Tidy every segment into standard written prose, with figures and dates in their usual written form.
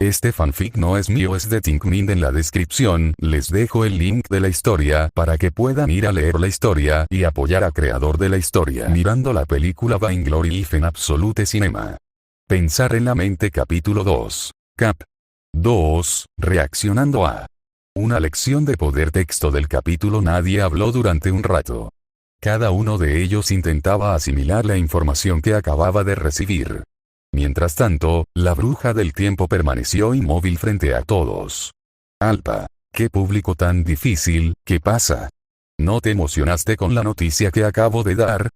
Este fanfic no es mío, es de Thinkmin. En la descripción les dejo el link de la historia para que puedan ir a leer la historia y apoyar al creador de la historia mirando la película Vainglory Life en Absolute Cinema. Pensar en la mente capítulo 2. Cap. 2. Reaccionando a una lección de poder. Texto del capítulo. Nadie habló durante un rato. Cada uno de ellos intentaba asimilar la información que acababa de recibir. Mientras tanto, la bruja del tiempo permaneció inmóvil frente a todos. Alpa, qué público tan difícil, ¿qué pasa? ¿No te emocionaste con la noticia que acabo de dar?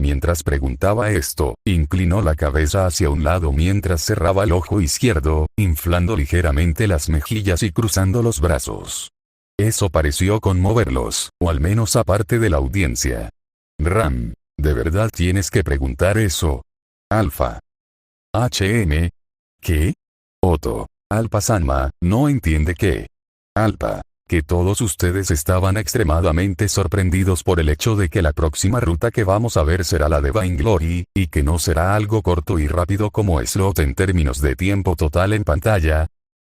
Mientras preguntaba esto, inclinó la cabeza hacia un lado mientras cerraba el ojo izquierdo, inflando ligeramente las mejillas y cruzando los brazos. Eso pareció conmoverlos, o al menos a parte de la audiencia. Ram, ¿de verdad tienes que preguntar eso? Alfa. HM. ¿Qué? Otto. Alpa Sanma, no entiende qué. Alpa. Que todos ustedes estaban extremadamente sorprendidos por el hecho de que la próxima ruta que vamos a ver será la de Vainglory, y que no será algo corto y rápido como slot en términos de tiempo total en pantalla.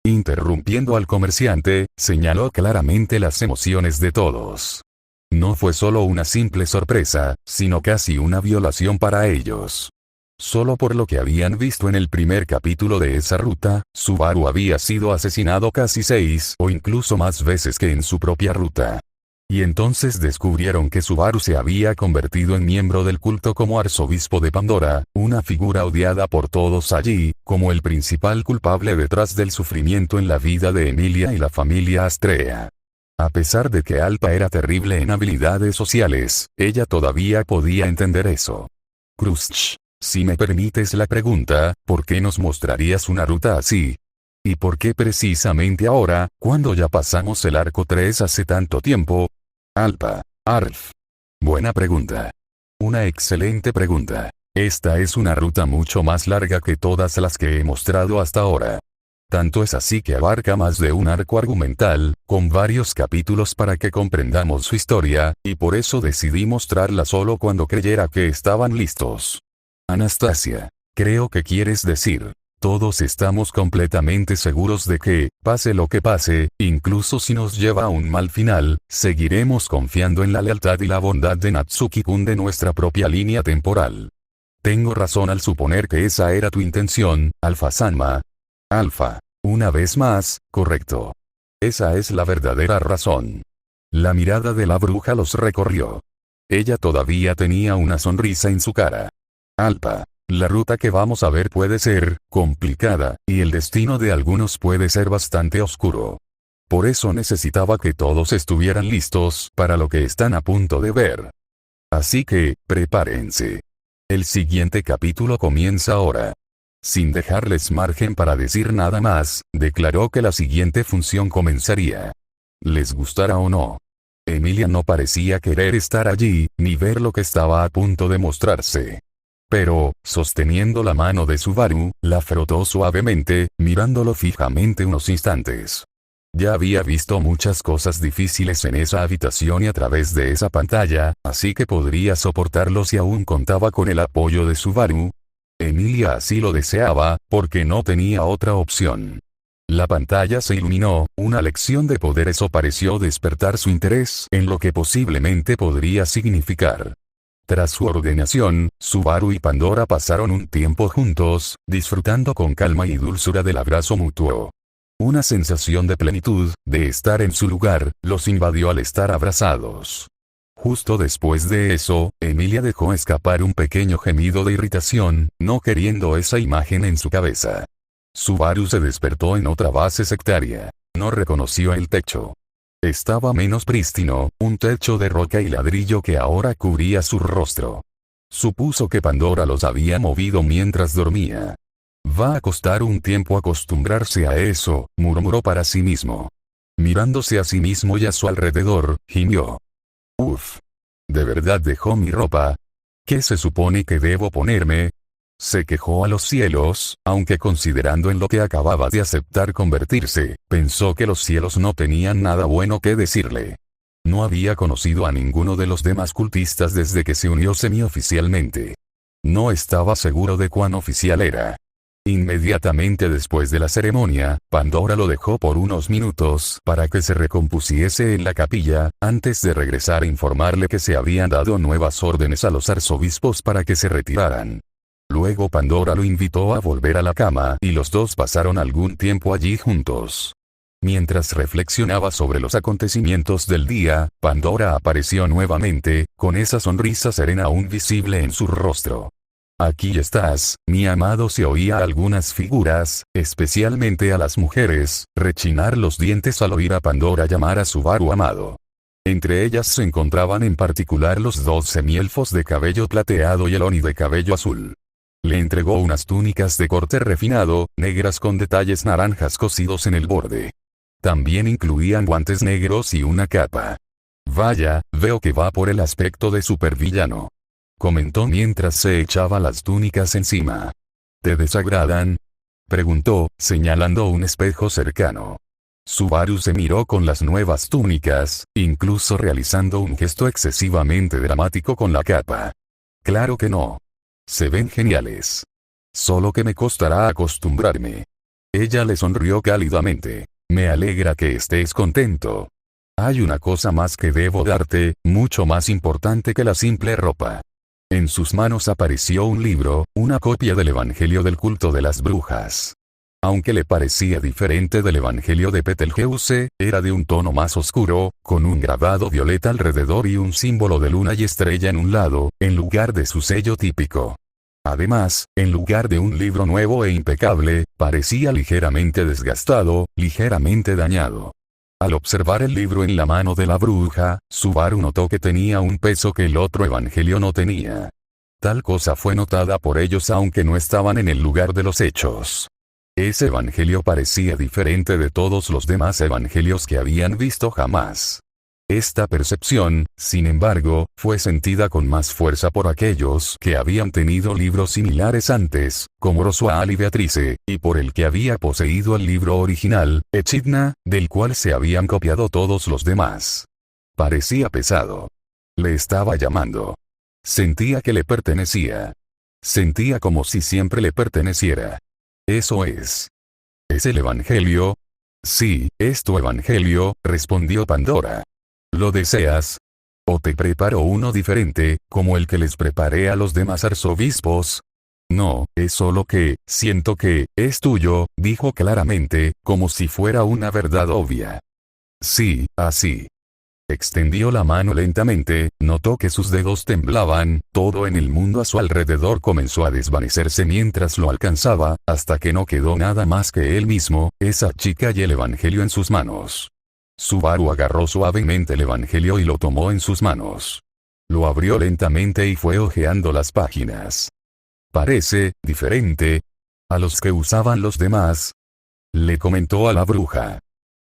Interrumpiendo al comerciante, señaló claramente las emociones de todos. No fue solo una simple sorpresa, sino casi una violación para ellos. Solo por lo que habían visto en el primer capítulo de esa ruta, Subaru había sido asesinado casi 6 o incluso más veces que en su propia ruta. Y entonces descubrieron que Subaru se había convertido en miembro del culto como arzobispo de Pandora, una figura odiada por todos allí, como el principal culpable detrás del sufrimiento en la vida de Emilia y la familia Astrea. A pesar de que Alpa era terrible en habilidades sociales, ella todavía podía entender eso. Cruzch. Si me permites la pregunta, ¿por qué nos mostrarías una ruta así? ¿Y por qué precisamente ahora, cuando ya pasamos el arco 3 hace tanto tiempo? Alpa. Arf. Buena pregunta. Una excelente pregunta. Esta es una ruta mucho más larga que todas las que he mostrado hasta ahora. Tanto es así que abarca más de un arco argumental, con varios capítulos para que comprendamos su historia, y por eso decidí mostrarla solo cuando creyera que estaban listos. Anastasia, creo que quieres decir, todos estamos completamente seguros de que, pase lo que pase, incluso si nos lleva a un mal final, seguiremos confiando en la lealtad y la bondad de Natsuki-kun de nuestra propia línea temporal. Tengo razón al suponer que esa era tu intención, Alfa Sanma. Alfa, una vez más, correcto. Esa es la verdadera razón. La mirada de la bruja los recorrió. Ella todavía tenía una sonrisa en su cara. Alpa, la ruta que vamos a ver puede ser complicada, y el destino de algunos puede ser bastante oscuro. Por eso necesitaba que todos estuvieran listos para lo que están a punto de ver. Así que, prepárense. El siguiente capítulo comienza ahora. Sin dejarles margen para decir nada más, declaró que la siguiente función comenzaría. Les gustara o no. Emilia no parecía querer estar allí, ni ver lo que estaba a punto de mostrarse. Pero, sosteniendo la mano de Subaru, la frotó suavemente, mirándolo fijamente unos instantes. Ya había visto muchas cosas difíciles en esa habitación y a través de esa pantalla, así que podría soportarlo si aún contaba con el apoyo de Subaru. Emilia así lo deseaba, porque no tenía otra opción. La pantalla se iluminó, una lección de poder. Eso pareció despertar su interés en lo que posiblemente podría significar. Tras su ordenación, Subaru y Pandora pasaron un tiempo juntos, disfrutando con calma y dulzura del abrazo mutuo. Una sensación de plenitud, de estar en su lugar, los invadió al estar abrazados. Justo después de eso, Emilia dejó escapar un pequeño gemido de irritación, no queriendo esa imagen en su cabeza. Subaru se despertó en otra base sectaria. No reconoció el techo. Estaba menos prístino, un techo de roca y ladrillo que ahora cubría su rostro. Supuso que Pandora los había movido mientras dormía. Va a costar un tiempo acostumbrarse a eso, murmuró para sí mismo. Mirándose a sí mismo y a su alrededor, gimió. Uf. ¿De verdad dejó mi ropa? ¿Qué se supone que debo ponerme? Se quejó a los cielos, aunque considerando en lo que acababa de aceptar convertirse, pensó que los cielos no tenían nada bueno que decirle. No había conocido a ninguno de los demás cultistas desde que se unió semioficialmente. No estaba seguro de cuán oficial era. Inmediatamente después de la ceremonia, Pandora lo dejó por unos minutos para que se recompusiese en la capilla, antes de regresar a informarle que se habían dado nuevas órdenes a los arzobispos para que se retiraran. Luego Pandora lo invitó a volver a la cama y los dos pasaron algún tiempo allí juntos. Mientras reflexionaba sobre los acontecimientos del día, Pandora apareció nuevamente, con esa sonrisa serena aún visible en su rostro. «Aquí estás, mi amado», se oía a algunas figuras, especialmente a las mujeres, rechinar los dientes al oír a Pandora llamar a Subaru amado. Entre ellas se encontraban en particular los dos semielfos de cabello plateado y el Oni de cabello azul. Le entregó unas túnicas de corte refinado, negras con detalles naranjas cosidos en el borde. También incluían guantes negros y una capa. «Vaya, veo que va por el aspecto de supervillano», comentó mientras se echaba las túnicas encima. «¿Te desagradan?», preguntó, señalando un espejo cercano. Subaru se miró con las nuevas túnicas, incluso realizando un gesto excesivamente dramático con la capa. «Claro que no. Se ven geniales. Solo que me costará acostumbrarme». Ella le sonrió cálidamente. «Me alegra que estés contento. Hay una cosa más que debo darte, mucho más importante que la simple ropa». En sus manos apareció un libro, una copia del Evangelio del culto de las brujas. Aunque le parecía diferente del Evangelio de Betelgeuse, era de un tono más oscuro, con un grabado violeta alrededor y un símbolo de luna y estrella en un lado, en lugar de su sello típico. Además, en lugar de un libro nuevo e impecable, parecía ligeramente desgastado, ligeramente dañado. Al observar el libro en la mano de la bruja, Subaru notó que tenía un peso que el otro evangelio no tenía. Tal cosa fue notada por ellos aunque no estaban en el lugar de los hechos. Ese evangelio parecía diferente de todos los demás evangelios que habían visto jamás. Esta percepción, sin embargo, fue sentida con más fuerza por aquellos que habían tenido libros similares antes, como Rosual y Beatrice, y por el que había poseído el libro original, Echidna, del cual se habían copiado todos los demás. Parecía pesado. Le estaba llamando. Sentía que le pertenecía. Sentía como si siempre le perteneciera. Eso es. ¿Es el Evangelio? Sí, es tu Evangelio, respondió Pandora. ¿Lo deseas? ¿O te preparo uno diferente, como el que les preparé a los demás arzobispos? No, es solo que, siento que, es tuyo, dijo claramente, como si fuera una verdad obvia. Sí, así. Extendió la mano lentamente, notó que sus dedos temblaban, todo en el mundo a su alrededor comenzó a desvanecerse mientras lo alcanzaba, hasta que no quedó nada más que él mismo, esa chica y el Evangelio en sus manos. Subaru agarró suavemente el Evangelio y lo tomó en sus manos. Lo abrió lentamente y fue hojeando las páginas. «Parece diferente a los que usaban los demás», le comentó a la bruja.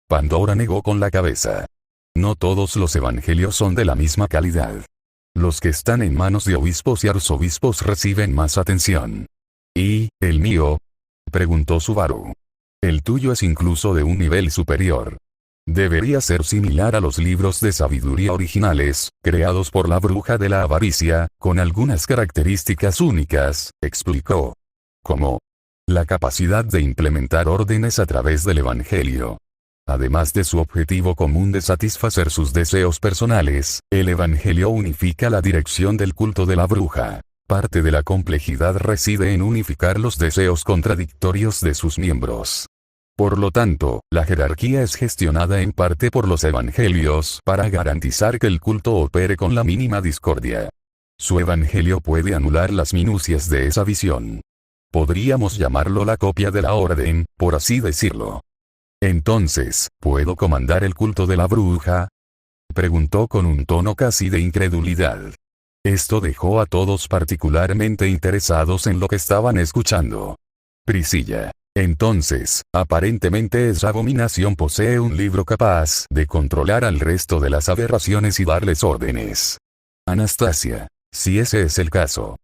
Pandora negó con la cabeza. «No todos los evangelios son de la misma calidad. Los que están en manos de obispos y arzobispos reciben más atención». «¿Y, el mío?», preguntó Subaru. «El tuyo es incluso de un nivel superior. Debería ser similar a los libros de sabiduría originales, creados por la bruja de la avaricia, con algunas características únicas», explicó. «Como la capacidad de implementar órdenes a través del Evangelio. Además de su objetivo común de satisfacer sus deseos personales, el Evangelio unifica la dirección del culto de la bruja. Parte de la complejidad reside en unificar los deseos contradictorios de sus miembros. Por lo tanto, la jerarquía es gestionada en parte por los evangelios para garantizar que el culto opere con la mínima discordia. Su evangelio puede anular las minucias de esa visión. Podríamos llamarlo la copia de la orden, por así decirlo». «Entonces, ¿puedo comandar el culto de la bruja?», preguntó con un tono casi de incredulidad. Esto dejó a todos particularmente interesados en lo que estaban escuchando. «Priscilla. Entonces, aparentemente esa abominación posee un libro capaz de controlar al resto de las aberraciones y darles órdenes. Anastasia. Si ese es el caso.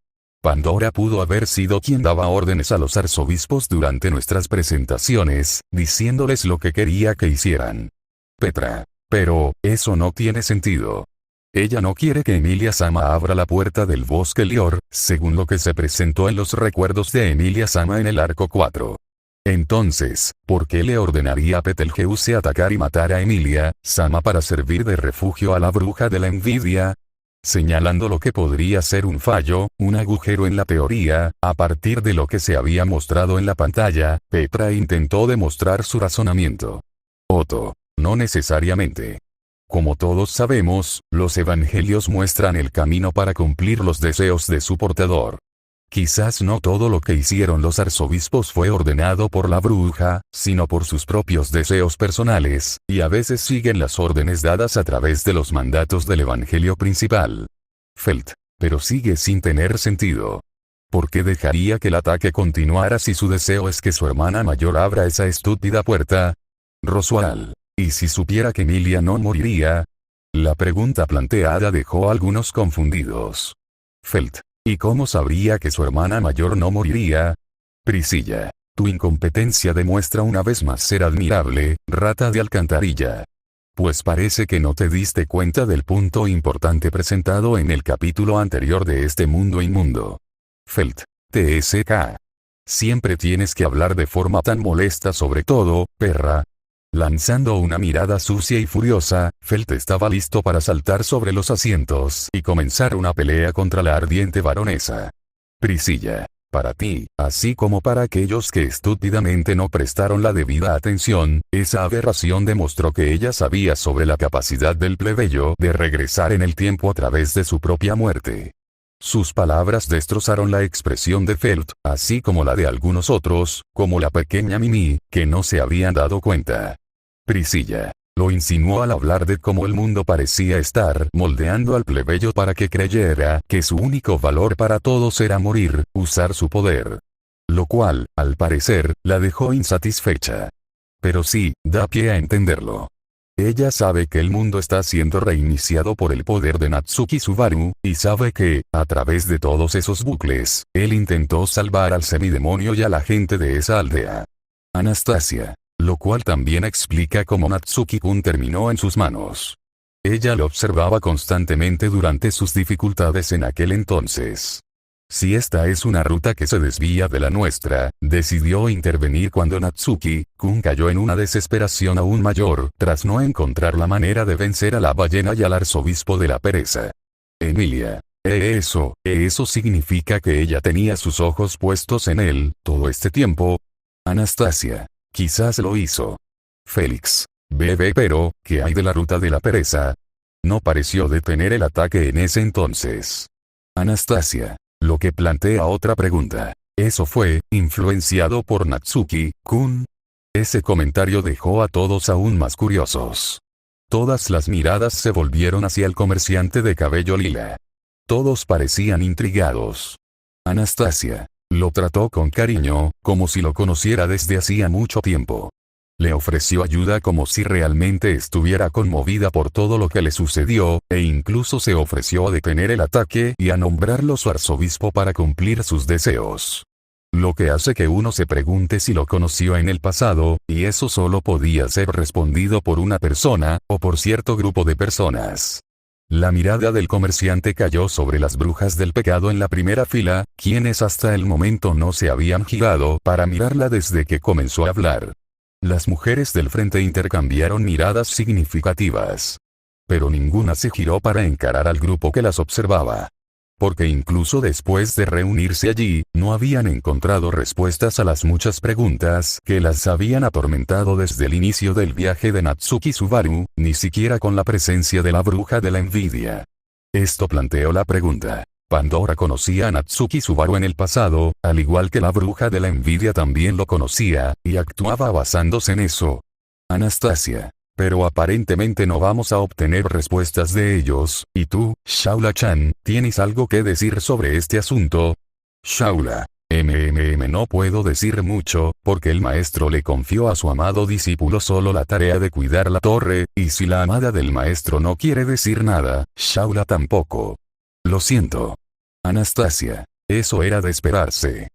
Pandora pudo haber sido quien daba órdenes a los arzobispos durante nuestras presentaciones, diciéndoles lo que quería que hicieran. Petra. Pero, eso no tiene sentido. Ella no quiere que Emilia-sama abra la puerta del bosque Lior, según lo que se presentó en los recuerdos de Emilia-sama en el arco 4. Entonces, ¿por qué le ordenaría a Betelgeuse atacar y matar a Emilia-sama para servir de refugio a la bruja de la envidia? Señalando lo que podría ser un fallo, un agujero en la teoría, a partir de lo que se había mostrado en la pantalla, Petra intentó demostrar su razonamiento. Otto. No necesariamente. Como todos sabemos, los evangelios muestran el camino para cumplir los deseos de su portador. Quizás no todo lo que hicieron los arzobispos fue ordenado por la bruja, sino por sus propios deseos personales, y a veces siguen las órdenes dadas a través de los mandatos del evangelio principal. Felt. Pero sigue sin tener sentido. ¿Por qué dejaría que el ataque continuara si su deseo es que su hermana mayor abra esa estúpida puerta? Roswell. ¿Y si supiera que Emilia no moriría? La pregunta planteada dejó a algunos confundidos. Felt. ¿Y cómo sabría que su hermana mayor no moriría? Priscilla. Tu incompetencia demuestra una vez más ser admirable, rata de alcantarilla. Pues parece que no te diste cuenta del punto importante presentado en el capítulo anterior de este mundo inmundo. Felt. TSK. Siempre tienes que hablar de forma tan molesta, sobre todo, perra. Lanzando una mirada sucia y furiosa, Felt estaba listo para saltar sobre los asientos y comenzar una pelea contra la ardiente baronesa. Priscilla. Para ti, así como para aquellos que estúpidamente no prestaron la debida atención, esa aberración demostró que ella sabía sobre la capacidad del plebeyo de regresar en el tiempo a través de su propia muerte. Sus palabras destrozaron la expresión de Felt, así como la de algunos otros, como la pequeña Mimi, que no se habían dado cuenta. Priscilla. Lo insinuó al hablar de cómo el mundo parecía estar moldeando al plebeyo para que creyera que su único valor para todos era morir, usar su poder. Lo cual, al parecer, la dejó insatisfecha. Pero sí, da pie a entenderlo. Ella sabe que el mundo está siendo reiniciado por el poder de Natsuki Subaru, y sabe que, a través de todos esos bucles, él intentó salvar al semidemonio y a la gente de esa aldea. Anastasia. Lo cual también explica cómo Natsuki-kun terminó en sus manos. Ella lo observaba constantemente durante sus dificultades en aquel entonces. Si esta es una ruta que se desvía de la nuestra, decidió intervenir cuando Natsuki-kun cayó en una desesperación aún mayor, tras no encontrar la manera de vencer a la ballena y al arzobispo de la pereza. Emilia. Eso significa que ella tenía sus ojos puestos en él, todo este tiempo. Anastasia. Quizás lo hizo. Félix. Bebé, pero, ¿qué hay de la ruta de la pereza? No pareció detener el ataque en ese entonces. Anastasia. Lo que plantea otra pregunta. ¿Eso fue influenciado por Natsuki-kun? Ese comentario dejó a todos aún más curiosos. Todas las miradas se volvieron hacia el comerciante de cabello lila. Todos parecían intrigados. Anastasia. Lo trató con cariño, como si lo conociera desde hacía mucho tiempo. Le ofreció ayuda como si realmente estuviera conmovida por todo lo que le sucedió, e incluso se ofreció a detener el ataque y a nombrarlo su arzobispo para cumplir sus deseos. Lo que hace que uno se pregunte si lo conoció en el pasado, y eso solo podía ser respondido por una persona, o por cierto grupo de personas. La mirada del comerciante cayó sobre las brujas del pecado en la primera fila, quienes hasta el momento no se habían girado para mirarla desde que comenzó a hablar. Las mujeres del frente intercambiaron miradas significativas. Pero ninguna se giró para encarar al grupo que las observaba. Porque incluso después de reunirse allí, no habían encontrado respuestas a las muchas preguntas que las habían atormentado desde el inicio del viaje de Natsuki Subaru, ni siquiera con la presencia de la bruja de la envidia. Esto planteó la pregunta. Pandora conocía a Natsuki Subaru en el pasado, al igual que la bruja de la envidia también lo conocía, y actuaba basándose en eso. Anastasia. Pero aparentemente no vamos a obtener respuestas de ellos, y tú, Shaula-chan, ¿tienes algo que decir sobre este asunto? Shaula. No puedo decir mucho, porque el maestro le confió a su amado discípulo solo la tarea de cuidar la torre, y si la amada del maestro no quiere decir nada, Shaula tampoco. Lo siento. Anastasia. Eso era de esperarse.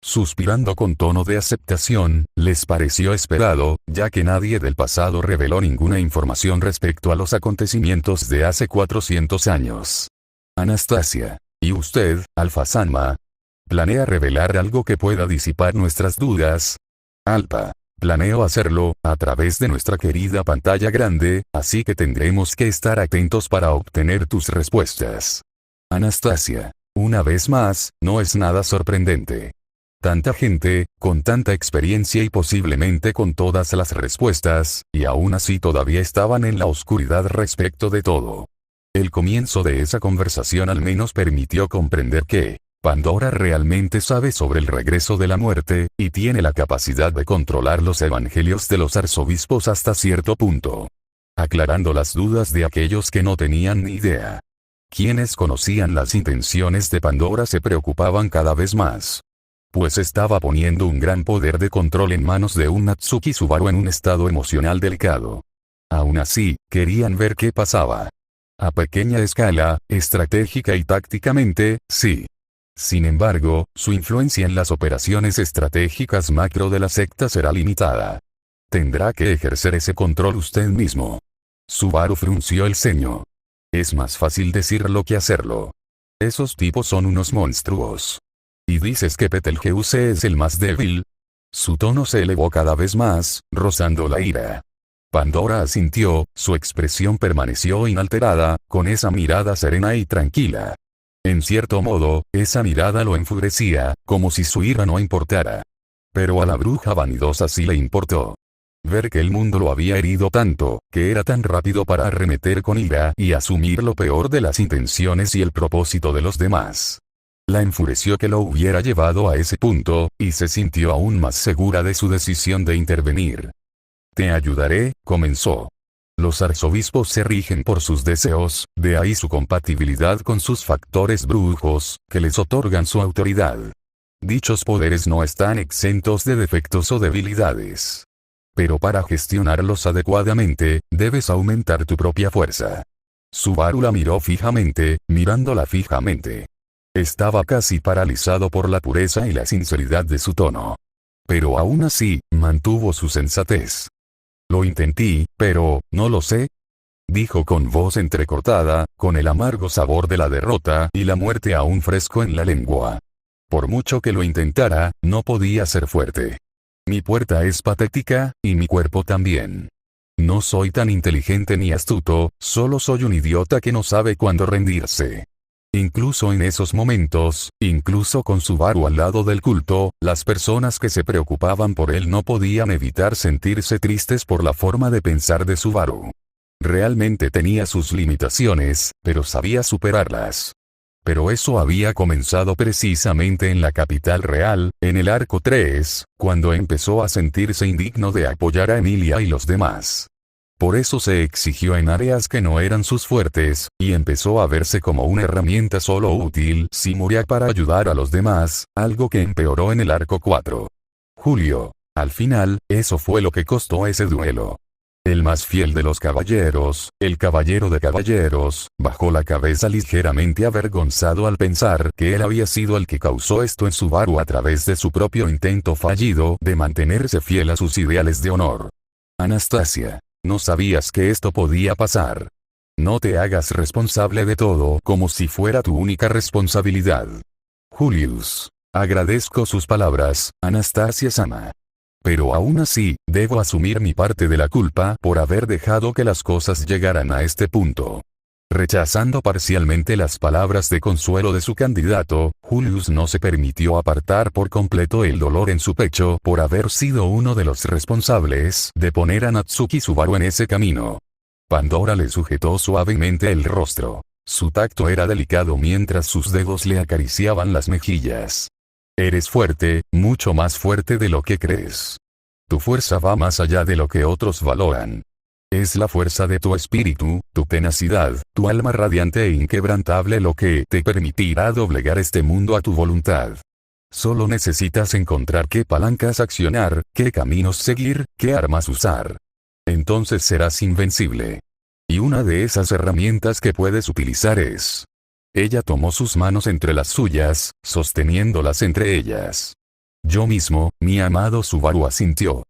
Suspirando con tono de aceptación, les pareció esperado, ya que nadie del pasado reveló ninguna información respecto a los acontecimientos de hace 400 años. Anastasia. ¿Y usted, Alfa Sanma? ¿Planea revelar algo que pueda disipar nuestras dudas? Alfa. Planeo hacerlo, a través de nuestra querida pantalla grande, así que tendremos que estar atentos para obtener tus respuestas. Anastasia. Una vez más, no es nada sorprendente. Tanta gente, con tanta experiencia y posiblemente con todas las respuestas, y aún así todavía estaban en la oscuridad respecto de todo. El comienzo de esa conversación al menos permitió comprender que Pandora realmente sabe sobre el regreso de la muerte, y tiene la capacidad de controlar los evangelios de los arzobispos hasta cierto punto. Aclarando las dudas de aquellos que no tenían ni idea. Quienes conocían las intenciones de Pandora se preocupaban cada vez más. Pues estaba poniendo un gran poder de control en manos de un Natsuki Subaru en un estado emocional delicado. Aún así, querían ver qué pasaba. A pequeña escala, estratégica y tácticamente, sí. Sin embargo, su influencia en las operaciones estratégicas macro de la secta será limitada. Tendrá que ejercer ese control usted mismo. Subaru frunció el ceño. Es más fácil decirlo que hacerlo. Esos tipos son unos monstruos. ¿Y dices que Betelgeuse es el más débil? Su tono se elevó cada vez más, rozando la ira. Pandora asintió, su expresión permaneció inalterada, con esa mirada serena y tranquila. En cierto modo, esa mirada lo enfurecía, como si su ira no importara. Pero a la bruja vanidosa sí le importó. Ver que el mundo lo había herido tanto, que era tan rápido para arremeter con ira y asumir lo peor de las intenciones y el propósito de los demás. La enfureció que lo hubiera llevado a ese punto, y se sintió aún más segura de su decisión de intervenir. Te ayudaré, comenzó. Los arzobispos se rigen por sus deseos, de ahí su compatibilidad con sus factores brujos, que les otorgan su autoridad. Dichos poderes no están exentos de defectos o debilidades. Pero para gestionarlos adecuadamente, debes aumentar tu propia fuerza. Subaru la miró fijamente, mirándola fijamente. Estaba casi paralizado por la pureza y la sinceridad de su tono. Pero aún así, mantuvo su sensatez. Lo intenté, pero, no lo sé. Dijo con voz entrecortada, con el amargo sabor de la derrota y la muerte aún fresco en la lengua. Por mucho que lo intentara, no podía ser fuerte. Mi puerta es patética, y mi cuerpo también. No soy tan inteligente ni astuto, solo soy un idiota que no sabe cuándo rendirse. Incluso en esos momentos, incluso con Subaru al lado del culto, las personas que se preocupaban por él no podían evitar sentirse tristes por la forma de pensar de Subaru. Realmente tenía sus limitaciones, pero sabía superarlas. Pero eso había comenzado precisamente en la capital real, en el arco 3, cuando empezó a sentirse indigno de apoyar a Emilia y los demás. Por eso se exigió en áreas que no eran sus fuertes, y empezó a verse como una herramienta solo útil si moría para ayudar a los demás, algo que empeoró en el arco 4. Julio. Al final, eso fue lo que costó ese duelo. El más fiel de los caballeros, el caballero de caballeros, bajó la cabeza ligeramente avergonzado al pensar que él había sido el que causó esto en Subaru a través de su propio intento fallido de mantenerse fiel a sus ideales de honor. Anastasia. No sabías que esto podía pasar. No te hagas responsable de todo como si fuera tu única responsabilidad. Julius. Agradezco sus palabras, Anastasia-sama. Pero aún así, debo asumir mi parte de la culpa por haber dejado que las cosas llegaran a este punto. Rechazando parcialmente las palabras de consuelo de su candidato, Julius no se permitió apartar por completo el dolor en su pecho por haber sido uno de los responsables de poner a Natsuki Subaru en ese camino. Pandora le sujetó suavemente el rostro. Su tacto era delicado mientras sus dedos le acariciaban las mejillas. Eres fuerte, mucho más fuerte de lo que crees. Tu fuerza va más allá de lo que otros valoran. Es la fuerza de tu espíritu, tu tenacidad, tu alma radiante e inquebrantable lo que te permitirá doblegar este mundo a tu voluntad. Solo necesitas encontrar qué palancas accionar, qué caminos seguir, qué armas usar. Entonces serás invencible. Y una de esas herramientas que puedes utilizar es... Ella tomó sus manos entre las suyas, sosteniéndolas entre ellas. Yo mismo, mi amado Subaru asintió.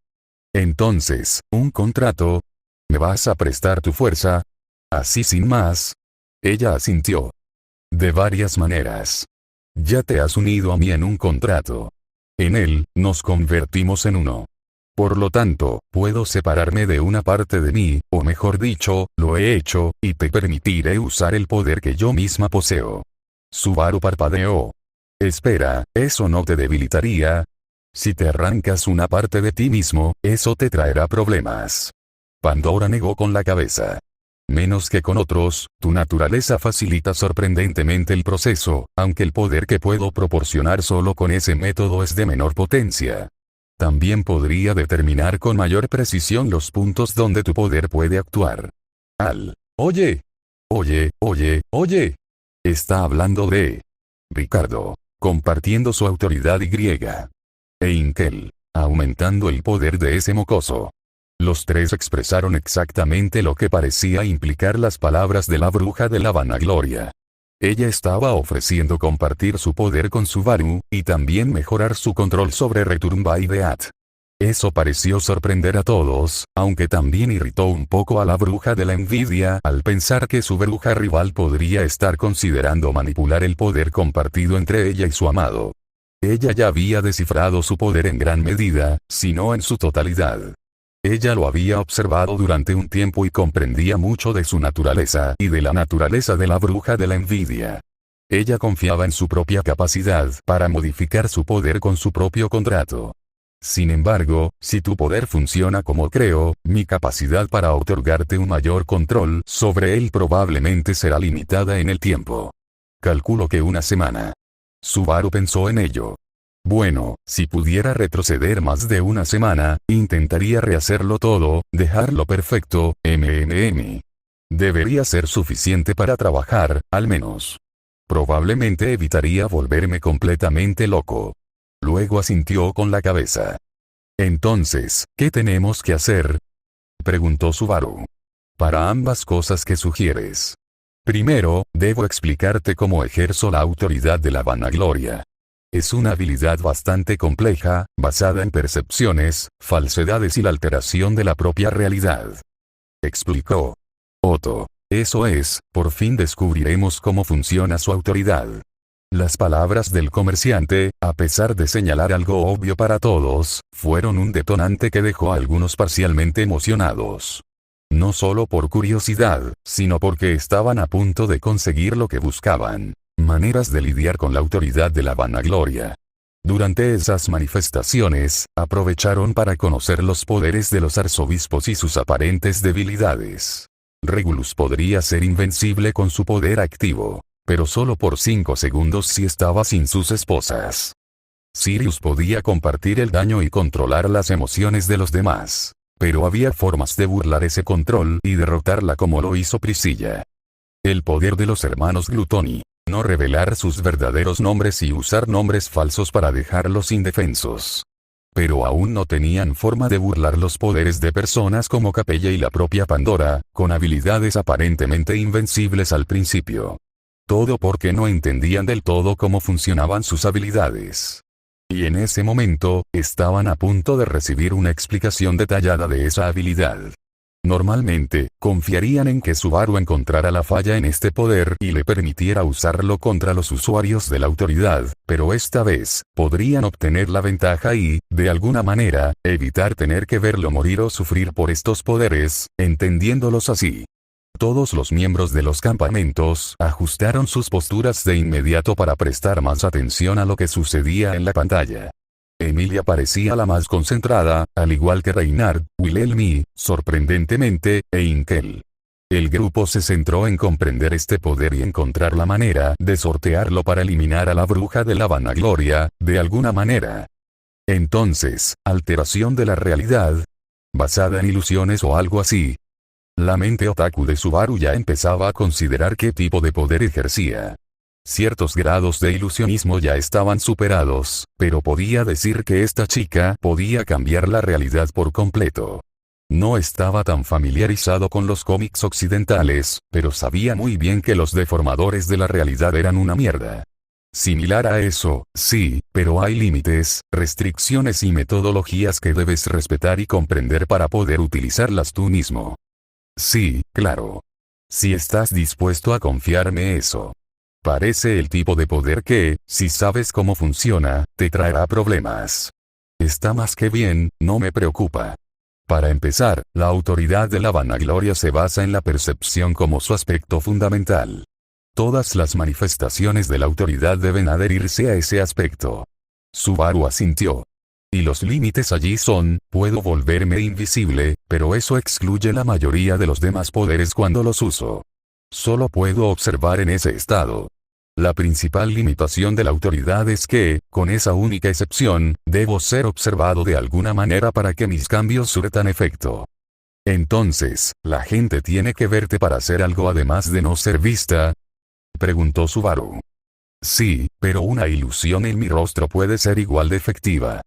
Entonces, ¿un contrato? ¿Me vas a prestar tu fuerza? ¿Así sin más? Ella asintió. De varias maneras. Ya te has unido a mí en un contrato. En él, nos convertimos en uno. Por lo tanto, puedo separarme de una parte de mí, o mejor dicho, lo he hecho, y te permitiré usar el poder que yo misma poseo. Subaru parpadeó. Espera, ¿eso no te debilitaría? Si te arrancas una parte de ti mismo, eso te traerá problemas. Pandora negó con la cabeza. Menos que con otros, tu naturaleza facilita sorprendentemente el proceso, aunque el poder que puedo proporcionar solo con ese método es de menor potencia. También podría determinar con mayor precisión los puntos donde tu poder puede actuar. Oye. Está hablando de Ricardo, compartiendo su autoridad y Heinkel, aumentando el poder de ese mocoso. Los tres expresaron exactamente lo que parecía implicar las palabras de la bruja de la vanagloria. Ella estaba ofreciendo compartir su poder con Subaru, y también mejorar su control sobre Return by the At. Eso pareció sorprender a todos, aunque también irritó un poco a la bruja de la envidia al pensar que su bruja rival podría estar considerando manipular el poder compartido entre ella y su amado. Ella ya había descifrado su poder en gran medida, si no en su totalidad. Ella lo había observado durante un tiempo y comprendía mucho de su naturaleza y de la naturaleza de la bruja de la envidia. Ella confiaba en su propia capacidad para modificar su poder con su propio contrato. Sin embargo, si tu poder funciona como creo, mi capacidad para otorgarte un mayor control sobre él probablemente será limitada en el tiempo. Calculo que una semana. Subaru pensó en ello. Bueno, si pudiera retroceder más de una semana, intentaría rehacerlo todo, dejarlo perfecto, Debería ser suficiente para trabajar, al menos. Probablemente evitaría volverme completamente loco. Luego asintió con la cabeza. Entonces, ¿qué tenemos que hacer? Preguntó Subaru. Para ambas cosas que sugieres. Primero, debo explicarte cómo ejerzo la autoridad de la vanagloria. Es una habilidad bastante compleja, basada en percepciones, falsedades y la alteración de la propia realidad. Explicó Otto. Eso es, por fin descubriremos cómo funciona su autoridad. Las palabras del comerciante, a pesar de señalar algo obvio para todos, fueron un detonante que dejó a algunos parcialmente emocionados. No solo por curiosidad, sino porque estaban a punto de conseguir lo que buscaban. Maneras de lidiar con la autoridad de la vanagloria. Durante esas manifestaciones, aprovecharon para conocer los poderes de los arzobispos y sus aparentes debilidades. Regulus podría ser invencible con su poder activo, pero solo por 5 segundos si estaba sin sus esposas. Sirius podía compartir el daño y controlar las emociones de los demás, pero había formas de burlar ese control y derrotarla como lo hizo Priscilla. El poder de los hermanos Glutoni. No revelar sus verdaderos nombres y usar nombres falsos para dejarlos indefensos. Pero aún no tenían forma de burlar los poderes de personas como Capella y la propia Pandora, con habilidades aparentemente invencibles al principio. Todo porque no entendían del todo cómo funcionaban sus habilidades. Y en ese momento, estaban a punto de recibir una explicación detallada de esa habilidad. Normalmente, confiarían en que Subaru encontrara la falla en este poder y le permitiera usarlo contra los usuarios de la autoridad, pero esta vez, podrían obtener la ventaja y, de alguna manera, evitar tener que verlo morir o sufrir por estos poderes, entendiéndolos así. Todos los miembros de los campamentos ajustaron sus posturas de inmediato para prestar más atención a lo que sucedía en la pantalla. Emilia parecía la más concentrada, al igual que Reinhard, Wilhelm y, sorprendentemente, Heinkel. El grupo se centró en comprender este poder y encontrar la manera de sortearlo para eliminar a la bruja de la vanagloria, de alguna manera. Entonces, alteración de la realidad, basada en ilusiones o algo así. La mente otaku de Subaru ya empezaba a considerar qué tipo de poder ejercía. Ciertos grados de ilusionismo ya estaban superados, pero podía decir que esta chica podía cambiar la realidad por completo. No estaba tan familiarizado con los cómics occidentales, pero sabía muy bien que los deformadores de la realidad eran una mierda. Similar a eso, sí, pero hay límites, restricciones y metodologías que debes respetar y comprender para poder utilizarlas tú mismo. Sí, claro. Si estás dispuesto a confiarme eso. Parece el tipo de poder que, si sabes cómo funciona, te traerá problemas. Está más que bien, no me preocupa. Para empezar, la autoridad de la vanagloria se basa en la percepción como su aspecto fundamental. Todas las manifestaciones de la autoridad deben adherirse a ese aspecto. Subaru asintió. Y los límites allí son, puedo volverme invisible, pero eso excluye la mayoría de los demás poderes cuando los uso. Solo puedo observar en ese estado. La principal limitación de la autoridad es que, con esa única excepción, debo ser observado de alguna manera para que mis cambios surtan efecto. Entonces, ¿la gente tiene que verte para hacer algo además de no ser vista?, preguntó Subaru. Sí, pero una ilusión en mi rostro puede ser igual de efectiva.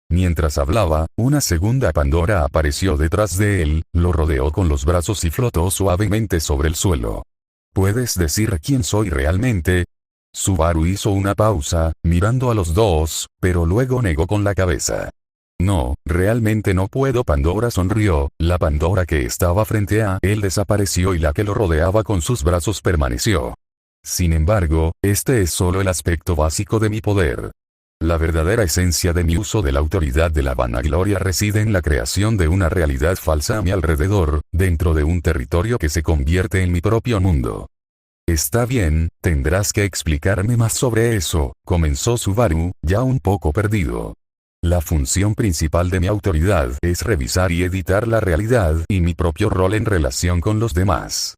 Mientras hablaba, una segunda Pandora apareció detrás de él, lo rodeó con los brazos y flotó suavemente sobre el suelo. ¿Puedes decir quién soy realmente? Subaru hizo una pausa, mirando a los dos, pero luego negó con la cabeza. No, realmente no puedo. Pandora sonrió, la Pandora que estaba frente a él desapareció y la que lo rodeaba con sus brazos permaneció. Sin embargo, este es solo el aspecto básico de mi poder. La verdadera esencia de mi uso de la autoridad de la vanagloria reside en la creación de una realidad falsa a mi alrededor, dentro de un territorio que se convierte en mi propio mundo. Está bien, tendrás que explicarme más sobre eso, comenzó Subaru, ya un poco perdido. La función principal de mi autoridad es revisar y editar la realidad y mi propio rol en relación con los demás.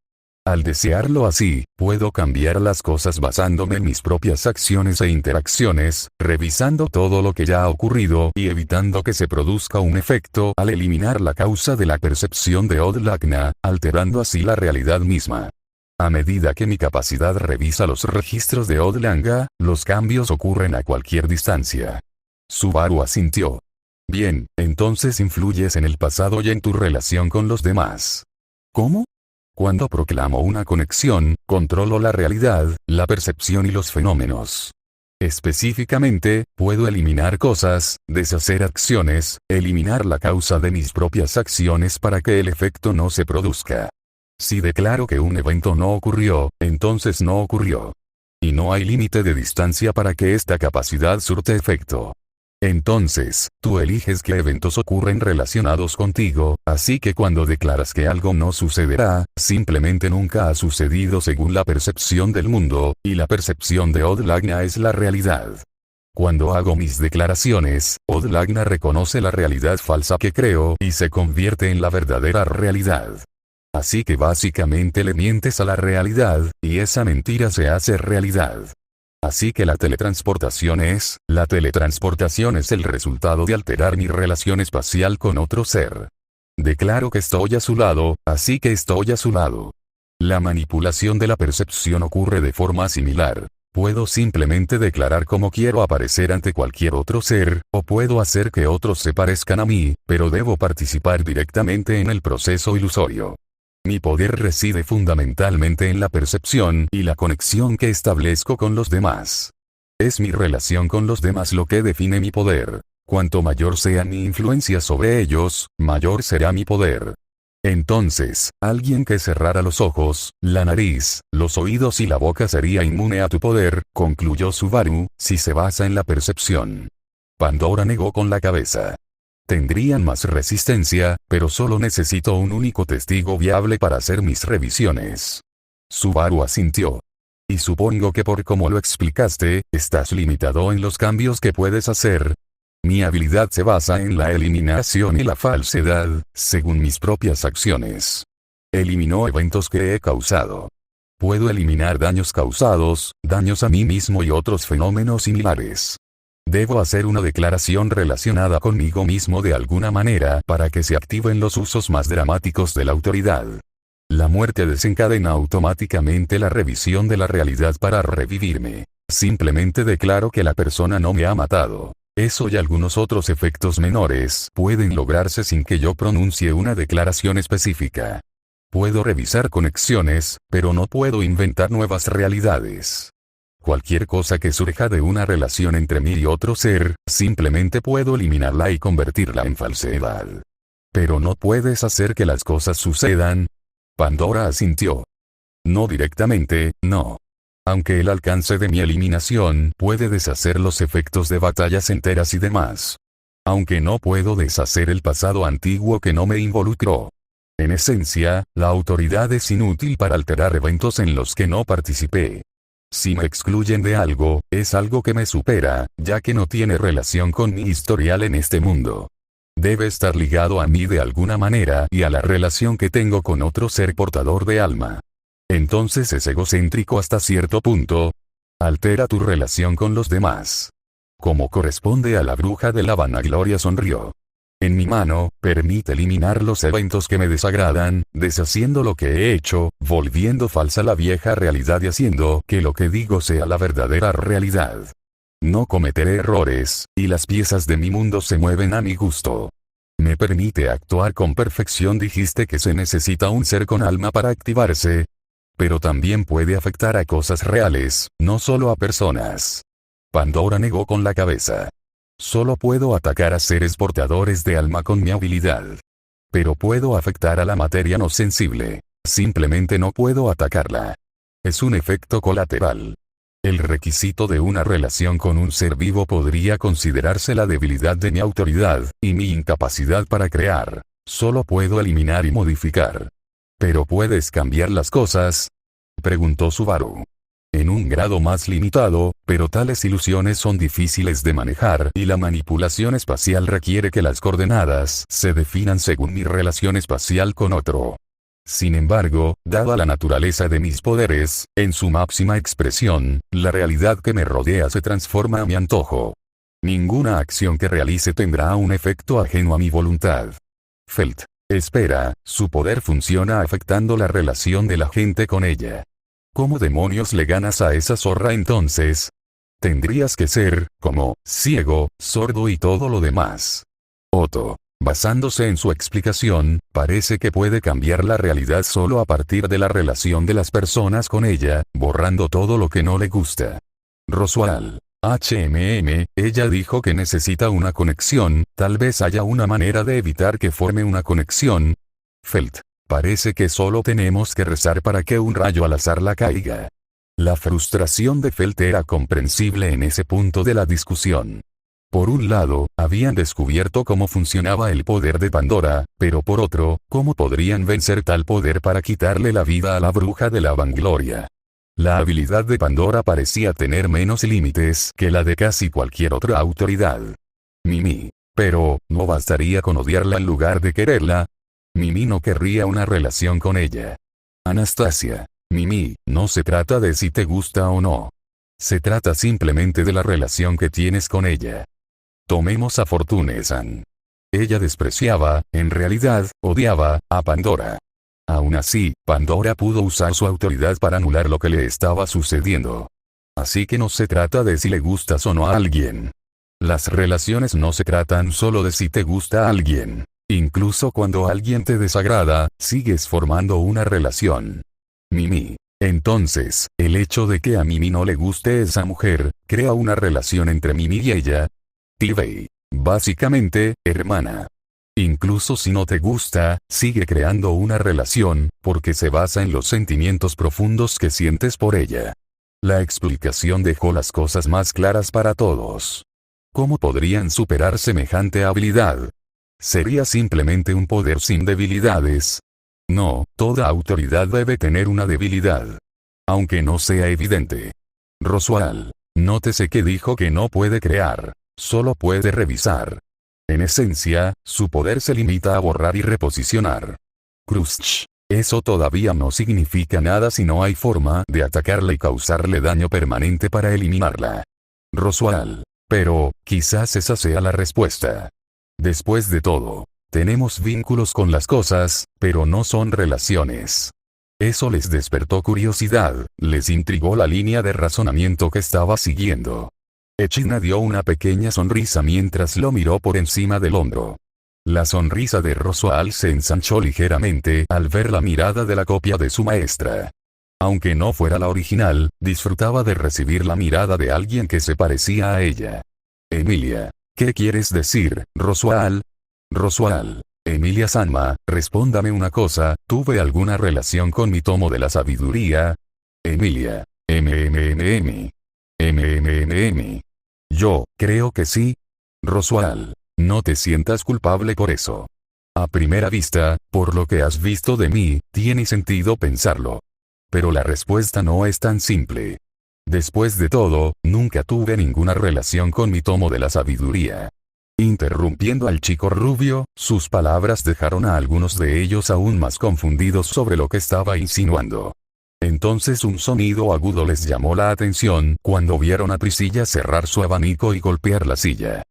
Al desearlo así, puedo cambiar las cosas basándome en mis propias acciones e interacciones, revisando todo lo que ya ha ocurrido y evitando que se produzca un efecto al eliminar la causa de la percepción de Odlagna, alterando así la realidad misma. A medida que mi capacidad revisa los registros de Odlanga, los cambios ocurren a cualquier distancia. Subaru asintió. Bien, entonces influyes en el pasado y en tu relación con los demás. ¿Cómo? Cuando proclamo una conexión, controlo la realidad, la percepción y los fenómenos. Específicamente, puedo eliminar cosas, deshacer acciones, eliminar la causa de mis propias acciones para que el efecto no se produzca. Si declaro que un evento no ocurrió, entonces no ocurrió. Y no hay límite de distancia para que esta capacidad surte efecto. Entonces, tú eliges qué eventos ocurren relacionados contigo, así que cuando declaras que algo no sucederá, simplemente nunca ha sucedido según la percepción del mundo, y la percepción de Odlagna es la realidad. Cuando hago mis declaraciones, Odlagna reconoce la realidad falsa que creo y se convierte en la verdadera realidad. Así que básicamente le mientes a la realidad, y esa mentira se hace realidad. Así que la teletransportación es el resultado de alterar mi relación espacial con otro ser. Declaro que estoy a su lado, así que estoy a su lado. La manipulación de la percepción ocurre de forma similar. Puedo simplemente declarar cómo quiero aparecer ante cualquier otro ser, o puedo hacer que otros se parezcan a mí, pero debo participar directamente en el proceso ilusorio. Mi poder reside fundamentalmente en la percepción y la conexión que establezco con los demás. Es mi relación con los demás lo que define mi poder. Cuanto mayor sea mi influencia sobre ellos, mayor será mi poder. Entonces, alguien que cerrara los ojos, la nariz, los oídos y la boca sería inmune a tu poder, concluyó Subaru, si se basa en la percepción. Pandora negó con la cabeza. Tendrían más resistencia, pero solo necesito un único testigo viable para hacer mis revisiones. Subaru asintió. Y supongo que por como lo explicaste, estás limitado en los cambios que puedes hacer. Mi habilidad se basa en la eliminación y la falsedad, según mis propias acciones. Elimino eventos que he causado. Puedo eliminar daños causados, daños a mí mismo y otros fenómenos similares. Debo hacer una declaración relacionada conmigo mismo de alguna manera para que se activen los usos más dramáticos de la autoridad. La muerte desencadena automáticamente la revisión de la realidad para revivirme. Simplemente declaro que la persona no me ha matado. Eso y algunos otros efectos menores pueden lograrse sin que yo pronuncie una declaración específica. Puedo revisar conexiones, pero no puedo inventar nuevas realidades. Cualquier cosa que surja de una relación entre mí y otro ser, simplemente puedo eliminarla y convertirla en falsedad. Pero no puedes hacer que las cosas sucedan. Pandora asintió. No directamente, no. Aunque el alcance de mi eliminación puede deshacer los efectos de batallas enteras y demás. Aunque no puedo deshacer el pasado antiguo que no me involucró. En esencia, la autoridad es inútil para alterar eventos en los que no participé. Si me excluyen de algo, es algo que me supera, ya que no tiene relación con mi historial en este mundo. Debe estar ligado a mí de alguna manera y a la relación que tengo con otro ser portador de alma. Entonces es egocéntrico hasta cierto punto. Altera tu relación con los demás. Como corresponde a la bruja de la vanagloria, sonrió. En mi mano, permite eliminar los eventos que me desagradan, deshaciendo lo que he hecho, volviendo falsa la vieja realidad y haciendo que lo que digo sea la verdadera realidad. No cometeré errores, y las piezas de mi mundo se mueven a mi gusto. Me permite actuar con perfección. Dijiste que se necesita un ser con alma para activarse. Pero también puede afectar a cosas reales, no solo a personas. Pandora negó con la cabeza. Solo puedo atacar a seres portadores de alma con mi habilidad. Pero puedo afectar a la materia no sensible. Simplemente no puedo atacarla. Es un efecto colateral. El requisito de una relación con un ser vivo podría considerarse la debilidad de mi autoridad, y mi incapacidad para crear. Solo puedo eliminar y modificar. ¿Pero puedes cambiar las cosas?, preguntó Subaru. En un grado más limitado, pero tales ilusiones son difíciles de manejar y la manipulación espacial requiere que las coordenadas se definan según mi relación espacial con otro. Sin embargo, dada la naturaleza de mis poderes, en su máxima expresión, la realidad que me rodea se transforma a mi antojo. Ninguna acción que realice tendrá un efecto ajeno a mi voluntad. Felt. Espera, su poder funciona afectando la relación de la gente con ella. ¿Cómo demonios le ganas a esa zorra entonces? Tendrías que ser, como, ciego, sordo y todo lo demás. Otto, basándose en su explicación, parece que puede cambiar la realidad solo a partir de la relación de las personas con ella, borrando todo lo que no le gusta. Roswell. Ella dijo que necesita una conexión, tal vez haya una manera de evitar que forme una conexión. Felt. Parece que solo tenemos que rezar para que un rayo al azar la caiga. La frustración de Felt era comprensible en ese punto de la discusión. Por un lado, habían descubierto cómo funcionaba el poder de Pandora, pero por otro, ¿cómo podrían vencer tal poder para quitarle la vida a la bruja de la vangloria? La habilidad de Pandora parecía tener menos límites que la de casi cualquier otra autoridad. Mimi. Pero, ¿no bastaría con odiarla en lugar de quererla? Mimi no querría una relación con ella. Anastasia. Mimi, no se trata de si te gusta o no. Se trata simplemente de la relación que tienes con ella. Tomemos a Fortune-san. Ella despreciaba, en realidad, odiaba, a Pandora. Aún así, Pandora pudo usar su autoridad para anular lo que le estaba sucediendo. Así que no se trata de si le gustas o no a alguien. Las relaciones no se tratan solo de si te gusta a alguien. Incluso cuando alguien te desagrada, sigues formando una relación. Mimi. Entonces, el hecho de que a Mimi no le guste esa mujer, crea una relación entre Mimi y ella. Tivei. Básicamente, hermana. Incluso si no te gusta, sigue creando una relación, porque se basa en los sentimientos profundos que sientes por ella. La explicación dejó las cosas más claras para todos. ¿Cómo podrían superar semejante habilidad? ¿Sería simplemente un poder sin debilidades? No, toda autoridad debe tener una debilidad. Aunque no sea evidente. Roswell. Nótese que dijo que no puede crear. Solo puede revisar. En esencia, su poder se limita a borrar y reposicionar. Crusch. Eso todavía no significa nada si no hay forma de atacarla y causarle daño permanente para eliminarla. Roswell. Pero, quizás esa sea la respuesta. Después de todo, tenemos vínculos con las cosas, pero no son relaciones. Eso les despertó curiosidad, les intrigó la línea de razonamiento que estaba siguiendo. Echidna dio una pequeña sonrisa mientras lo miró por encima del hombro. La sonrisa de Roswell se ensanchó ligeramente al ver la mirada de la copia de su maestra. Aunque no fuera la original, disfrutaba de recibir la mirada de alguien que se parecía a ella. Emilia. ¿Qué quieres decir, Roswell? Roswell. Emilia Sanma, respóndame una cosa, ¿tuve alguna relación con mi tomo de la sabiduría? Emilia. MMMM. MMMM. Yo, creo que sí. Roswell. No te sientas culpable por eso. A primera vista, por lo que has visto de mí, tiene sentido pensarlo. Pero la respuesta no es tan simple. Después de todo, nunca tuve ninguna relación con mi tomo de la sabiduría. Interrumpiendo al chico rubio, sus palabras dejaron a algunos de ellos aún más confundidos sobre lo que estaba insinuando. Entonces un sonido agudo les llamó la atención cuando vieron a Priscilla cerrar su abanico y golpear la silla.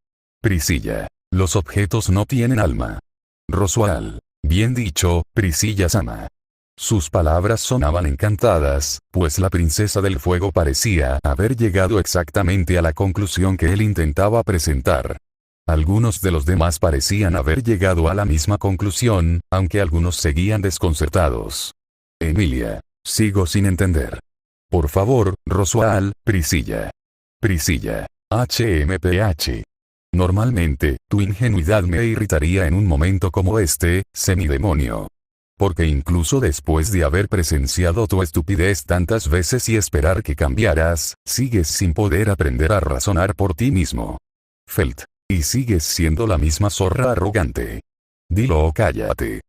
Priscilla. Los objetos no tienen alma. Roswell. Bien dicho, Priscilla-sama. Sus palabras sonaban encantadas, pues la princesa del fuego parecía haber llegado exactamente a la conclusión que él intentaba presentar. Algunos de los demás parecían haber llegado a la misma conclusión, aunque algunos seguían desconcertados. Emilia. Sigo sin entender. Por favor, Roswell, Priscilla. Priscilla. HMPH. Normalmente, tu ingenuidad me irritaría en un momento como este, semidemonio. Porque incluso después de haber presenciado tu estupidez tantas veces y esperar que cambiaras, sigues sin poder aprender a razonar por ti mismo. Felt. Y sigues siendo la misma zorra arrogante. Dilo o cállate.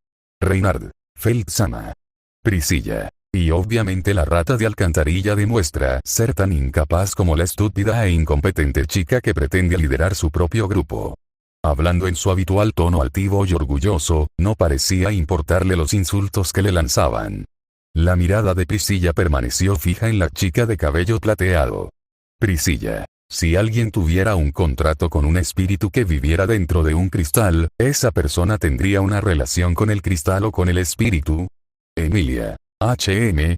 Reynard. Felt-sama. Priscilla. Y obviamente la rata de alcantarilla demuestra ser tan incapaz como la estúpida e incompetente chica que pretende liderar su propio grupo. Hablando en su habitual tono altivo y orgulloso, no parecía importarle los insultos que le lanzaban. La mirada de Priscilla permaneció fija en la chica de cabello plateado. Priscilla. Si alguien tuviera un contrato con un espíritu que viviera dentro de un cristal, ¿esa persona tendría una relación con el cristal o con el espíritu? Emilia. HM.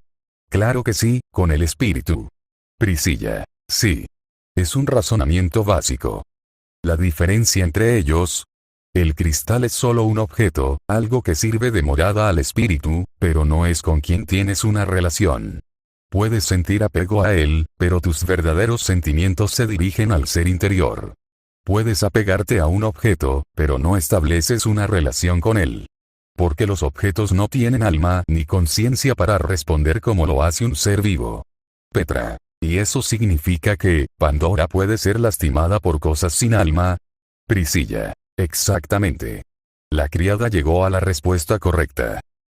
Claro que sí, con el espíritu. Priscilla. Sí. Es un razonamiento básico. La diferencia entre ellos. El cristal es solo un objeto, algo que sirve de morada al espíritu, pero no es con quien tienes una relación. Puedes sentir apego a él, pero tus verdaderos sentimientos se dirigen al ser interior. Puedes apegarte a un objeto, pero no estableces una relación con él. Porque los objetos no tienen alma ni conciencia para responder como lo hace un ser vivo. Petra. ¿Y eso significa que Pandora puede ser lastimada por cosas sin alma? Priscilla. Exactamente. La criada llegó a la respuesta correcta.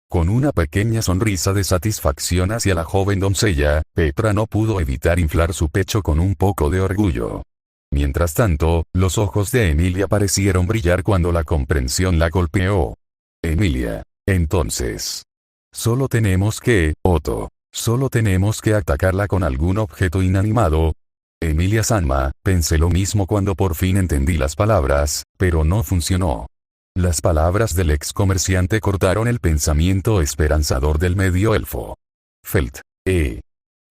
Con una pequeña sonrisa de satisfacción hacia la joven doncella, Petra no pudo evitar inflar su pecho con un poco de orgullo. Mientras tanto, los ojos de Emilia parecieron brillar cuando la comprensión la golpeó. Emilia. Entonces. Solo tenemos que, Otto. Solo tenemos que atacarla con algún objeto inanimado. Emilia Sanma, pensé lo mismo cuando por fin entendí las palabras, pero no funcionó. Las palabras del ex comerciante cortaron el pensamiento esperanzador del medio elfo. Felt.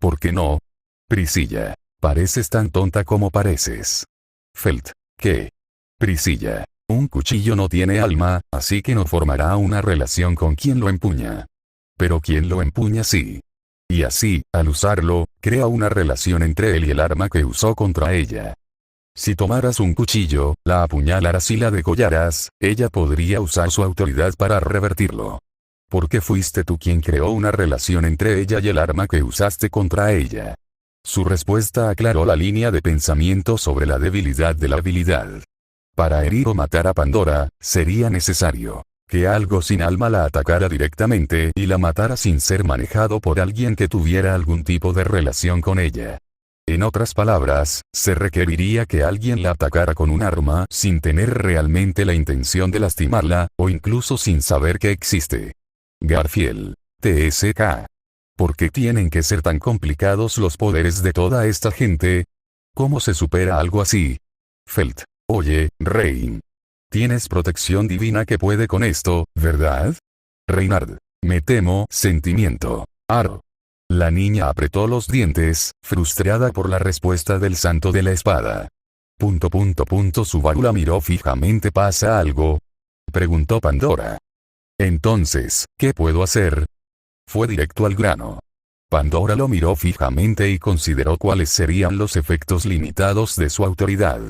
¿Por qué no? Priscilla. Pareces tan tonta como pareces. Felt. ¿Qué? Priscilla. Un cuchillo no tiene alma, así que no formará una relación con quien lo empuña. Pero quien lo empuña sí. Y así, al usarlo, crea una relación entre él y el arma que usó contra ella. Si tomaras un cuchillo, la apuñalaras y la degollaras, ella podría usar su autoridad para revertirlo. Porque fuiste tú quien creó una relación entre ella y el arma que usaste contra ella. Su respuesta aclaró la línea de pensamiento sobre la debilidad de la habilidad. Para herir o matar a Pandora, sería necesario que algo sin alma la atacara directamente y la matara sin ser manejado por alguien que tuviera algún tipo de relación con ella. En otras palabras, se requeriría que alguien la atacara con un arma sin tener realmente la intención de lastimarla, o incluso sin saber que existe. Garfield. TSK. ¿Por qué tienen que ser tan complicados los poderes de toda esta gente? ¿Cómo se supera algo así? Felt. Oye, Rein. Tienes protección divina que puede con esto, ¿verdad? Reynard. Me temo, sentimiento. Aro. La niña apretó los dientes, frustrada por la respuesta del santo de la espada. Subaru la miró fijamente. ¿Pasa algo? Preguntó Pandora. Entonces, ¿qué puedo hacer? Fue directo al grano. Pandora lo miró fijamente y consideró cuáles serían los efectos limitados de su autoridad.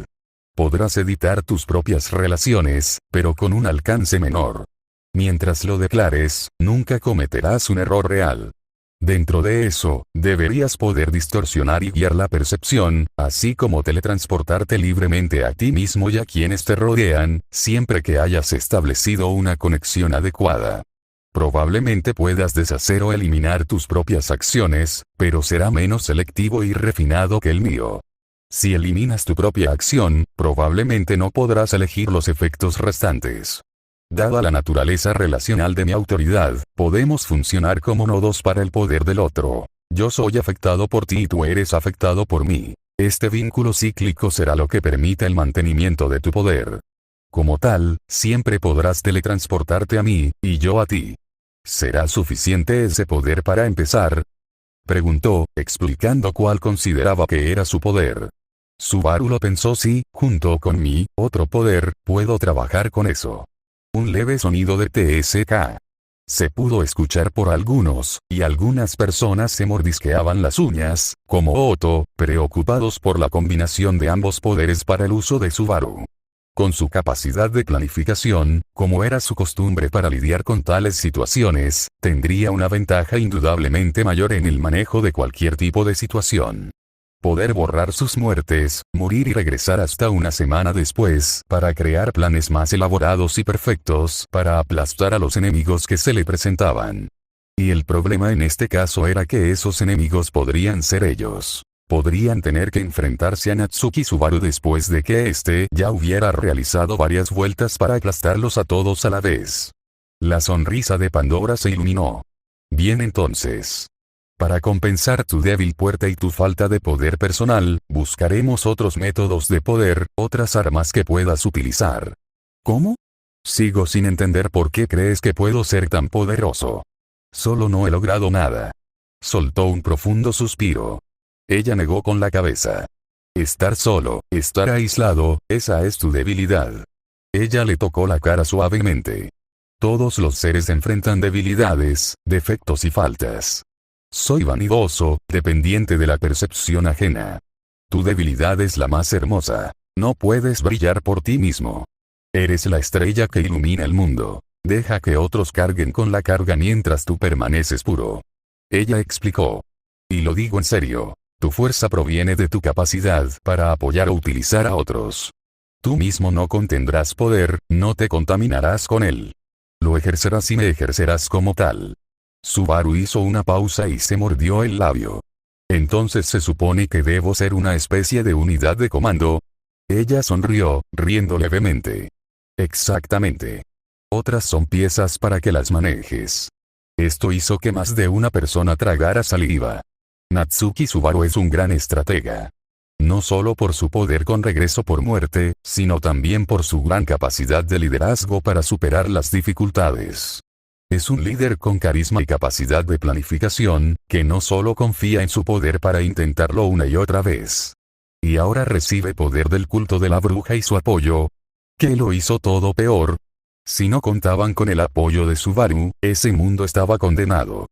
Podrás editar tus propias relaciones, pero con un alcance menor. Mientras lo declares, nunca cometerás un error real. Dentro de eso, deberías poder distorsionar y guiar la percepción, así como teletransportarte libremente a ti mismo y a quienes te rodean, siempre que hayas establecido una conexión adecuada. Probablemente puedas deshacer o eliminar tus propias acciones, pero será menos selectivo y refinado que el mío. Si eliminas tu propia acción, probablemente no podrás elegir los efectos restantes. Dada la naturaleza relacional de mi autoridad, podemos funcionar como nodos para el poder del otro. Yo soy afectado por ti y tú eres afectado por mí. Este vínculo cíclico será lo que permita el mantenimiento de tu poder. Como tal, siempre podrás teletransportarte a mí, y yo a ti. ¿Será suficiente ese poder para empezar?, preguntó, explicando cuál consideraba que era su poder. Subaru lo pensó. Sí, junto con mi otro poder, puedo trabajar con eso. Un leve sonido de TSK se pudo escuchar por algunos, y algunas personas se mordisqueaban las uñas, como Otto, preocupados por la combinación de ambos poderes para el uso de Subaru. Con su capacidad de planificación, como era su costumbre para lidiar con tales situaciones, tendría una ventaja indudablemente mayor en el manejo de cualquier tipo de situación. Poder borrar sus muertes, morir y regresar hasta una semana después, para crear planes más elaborados y perfectos para aplastar a los enemigos que se le presentaban. Y el problema en este caso era que esos enemigos podrían ser ellos. Podrían tener que enfrentarse a Natsuki Subaru después de que éste ya hubiera realizado varias vueltas para aplastarlos a todos a la vez. La sonrisa de Pandora se iluminó. Bien, entonces. Para compensar tu débil puerta y tu falta de poder personal, buscaremos otros métodos de poder, otras armas que puedas utilizar. ¿Cómo? Sigo sin entender por qué crees que puedo ser tan poderoso. Solo no he logrado nada. Soltó un profundo suspiro. Ella negó con la cabeza. Estar solo, estar aislado, esa es tu debilidad. Ella le tocó la cara suavemente. Todos los seres enfrentan debilidades, defectos y faltas. Soy vanidoso, dependiente de la percepción ajena. Tu debilidad es la más hermosa. No puedes brillar por ti mismo. Eres la estrella que ilumina el mundo. Deja que otros carguen con la carga mientras tú permaneces puro. Ella explicó. Y lo digo en serio. Tu fuerza proviene de tu capacidad para apoyar o utilizar a otros. Tú mismo no contendrás poder, no te contaminarás con él. Lo ejercerás y me ejercerás como tal. Subaru hizo una pausa y se mordió el labio. Entonces se supone que debo ser una especie de unidad de comando. Ella sonrió, riendo levemente. Exactamente. Otras son piezas para que las manejes. Esto hizo que más de una persona tragara saliva. Natsuki Subaru es un gran estratega. No solo por su poder con regreso por muerte, sino también por su gran capacidad de liderazgo para superar las dificultades. Es un líder con carisma y capacidad de planificación, que no solo confía en su poder para intentarlo una y otra vez. Y ahora recibe poder del culto de la bruja y su apoyo. ¿Qué lo hizo todo peor? Si no contaban con el apoyo de Subaru, ese mundo estaba condenado.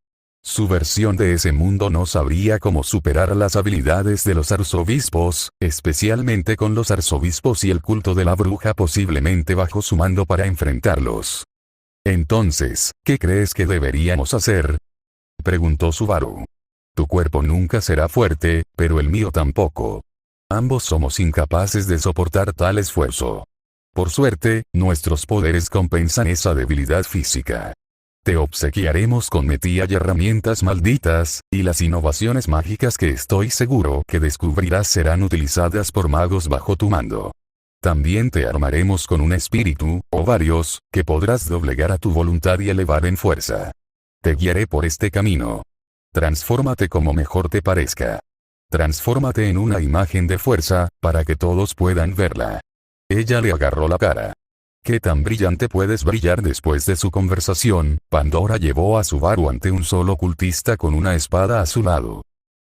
Su versión de ese mundo no sabría cómo superar las habilidades de los arzobispos, especialmente con los arzobispos y el culto de la bruja posiblemente bajo su mando para enfrentarlos. Entonces, ¿qué crees que deberíamos hacer?, preguntó Subaru. Tu cuerpo nunca será fuerte, pero el mío tampoco. Ambos somos incapaces de soportar tal esfuerzo. Por suerte, nuestros poderes compensan esa debilidad física. Te obsequiaremos con metía y herramientas malditas, y las innovaciones mágicas que estoy seguro que descubrirás serán utilizadas por magos bajo tu mando. También te armaremos con un espíritu, o varios, que podrás doblegar a tu voluntad y elevar en fuerza. Te guiaré por este camino. Transfórmate como mejor te parezca. Transfórmate en una imagen de fuerza, para que todos puedan verla. Ella le agarró la cara. ¿Qué tan brillante puedes brillar? Después de su conversación, Pandora llevó a Subaru ante un solo cultista con una espada a su lado.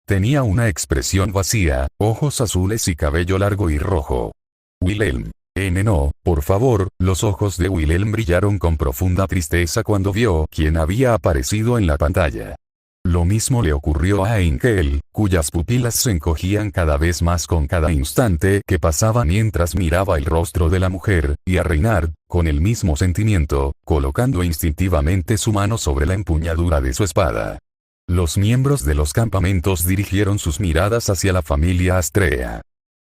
Tenía una expresión vacía, ojos azules y cabello largo y rojo. Wilhelm. No, por favor. Los ojos de Wilhelm brillaron con profunda tristeza cuando vio quién había aparecido en la pantalla. Lo mismo le ocurrió a Heinkel, cuyas pupilas se encogían cada vez más con cada instante que pasaba mientras miraba el rostro de la mujer, y a Reinhard, con el mismo sentimiento, colocando instintivamente su mano sobre la empuñadura de su espada. Los miembros de los campamentos dirigieron sus miradas hacia la familia Astrea.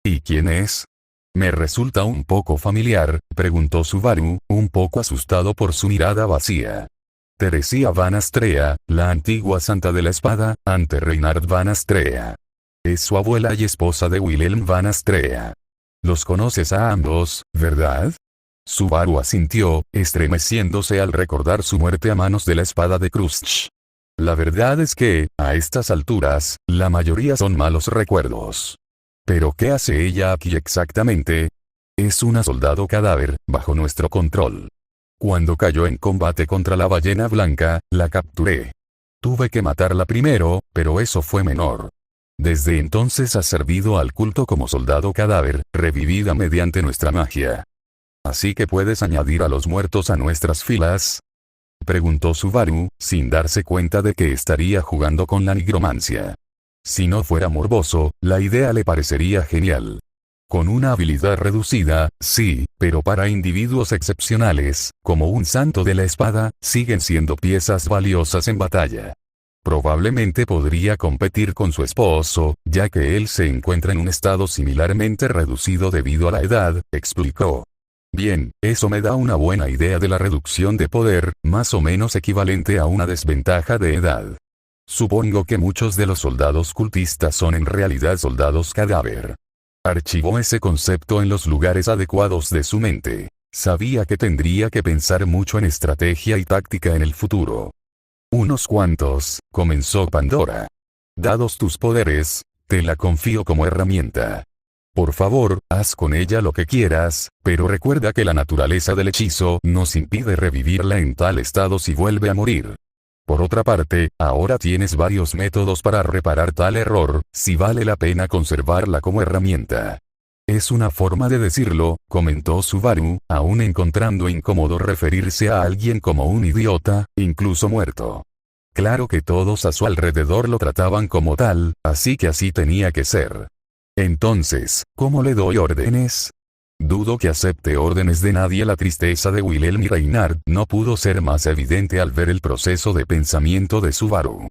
¿Y quién es? Me resulta un poco familiar, preguntó Subaru, un poco asustado por su mirada vacía. Teresia Van Astrea, la antigua santa de la espada, ante Reinhard Van Astrea. Es su abuela y esposa de Wilhelm Van Astrea. Los conoces a ambos, ¿verdad? Subaru asintió, estremeciéndose al recordar su muerte a manos de la espada de Kruscht. La verdad es que, a estas alturas, la mayoría son malos recuerdos. ¿Pero qué hace ella aquí exactamente? Es una soldado cadáver, bajo nuestro control. Cuando cayó en combate contra la ballena blanca, la capturé. Tuve que matarla primero, pero eso fue menor. Desde entonces ha servido al culto como soldado cadáver, revivida mediante nuestra magia. ¿Así que puedes añadir a los muertos a nuestras filas? Preguntó Subaru, sin darse cuenta de que estaría jugando con la nigromancia. Si no fuera morboso, la idea le parecería genial. Con una habilidad reducida, sí, pero para individuos excepcionales, como un santo de la espada, siguen siendo piezas valiosas en batalla. Probablemente podría competir con su esposo, ya que él se encuentra en un estado similarmente reducido debido a la edad, explicó. Bien, eso me da una buena idea de la reducción de poder, más o menos equivalente a una desventaja de edad. Supongo que muchos de los soldados cultistas son en realidad soldados cadáver. Archivó ese concepto en los lugares adecuados de su mente. Sabía que tendría que pensar mucho en estrategia y táctica en el futuro. Unos cuantos, comenzó Pandora. Dados tus poderes, te la confío como herramienta. Por favor, haz con ella lo que quieras, pero recuerda que la naturaleza del hechizo nos impide revivirla en tal estado si vuelve a morir. Por otra parte, ahora tienes varios métodos para reparar tal error, si vale la pena conservarla como herramienta. Es una forma de decirlo, comentó Subaru, aún encontrando incómodo referirse a alguien como un idiota, incluso muerto. Claro que todos a su alrededor lo trataban como tal, así que así tenía que ser. Entonces, ¿cómo le doy órdenes? Dudo que acepte órdenes de nadie. La tristeza de Wilhelm y Reinhard no pudo ser más evidente al ver el proceso de pensamiento de Subaru.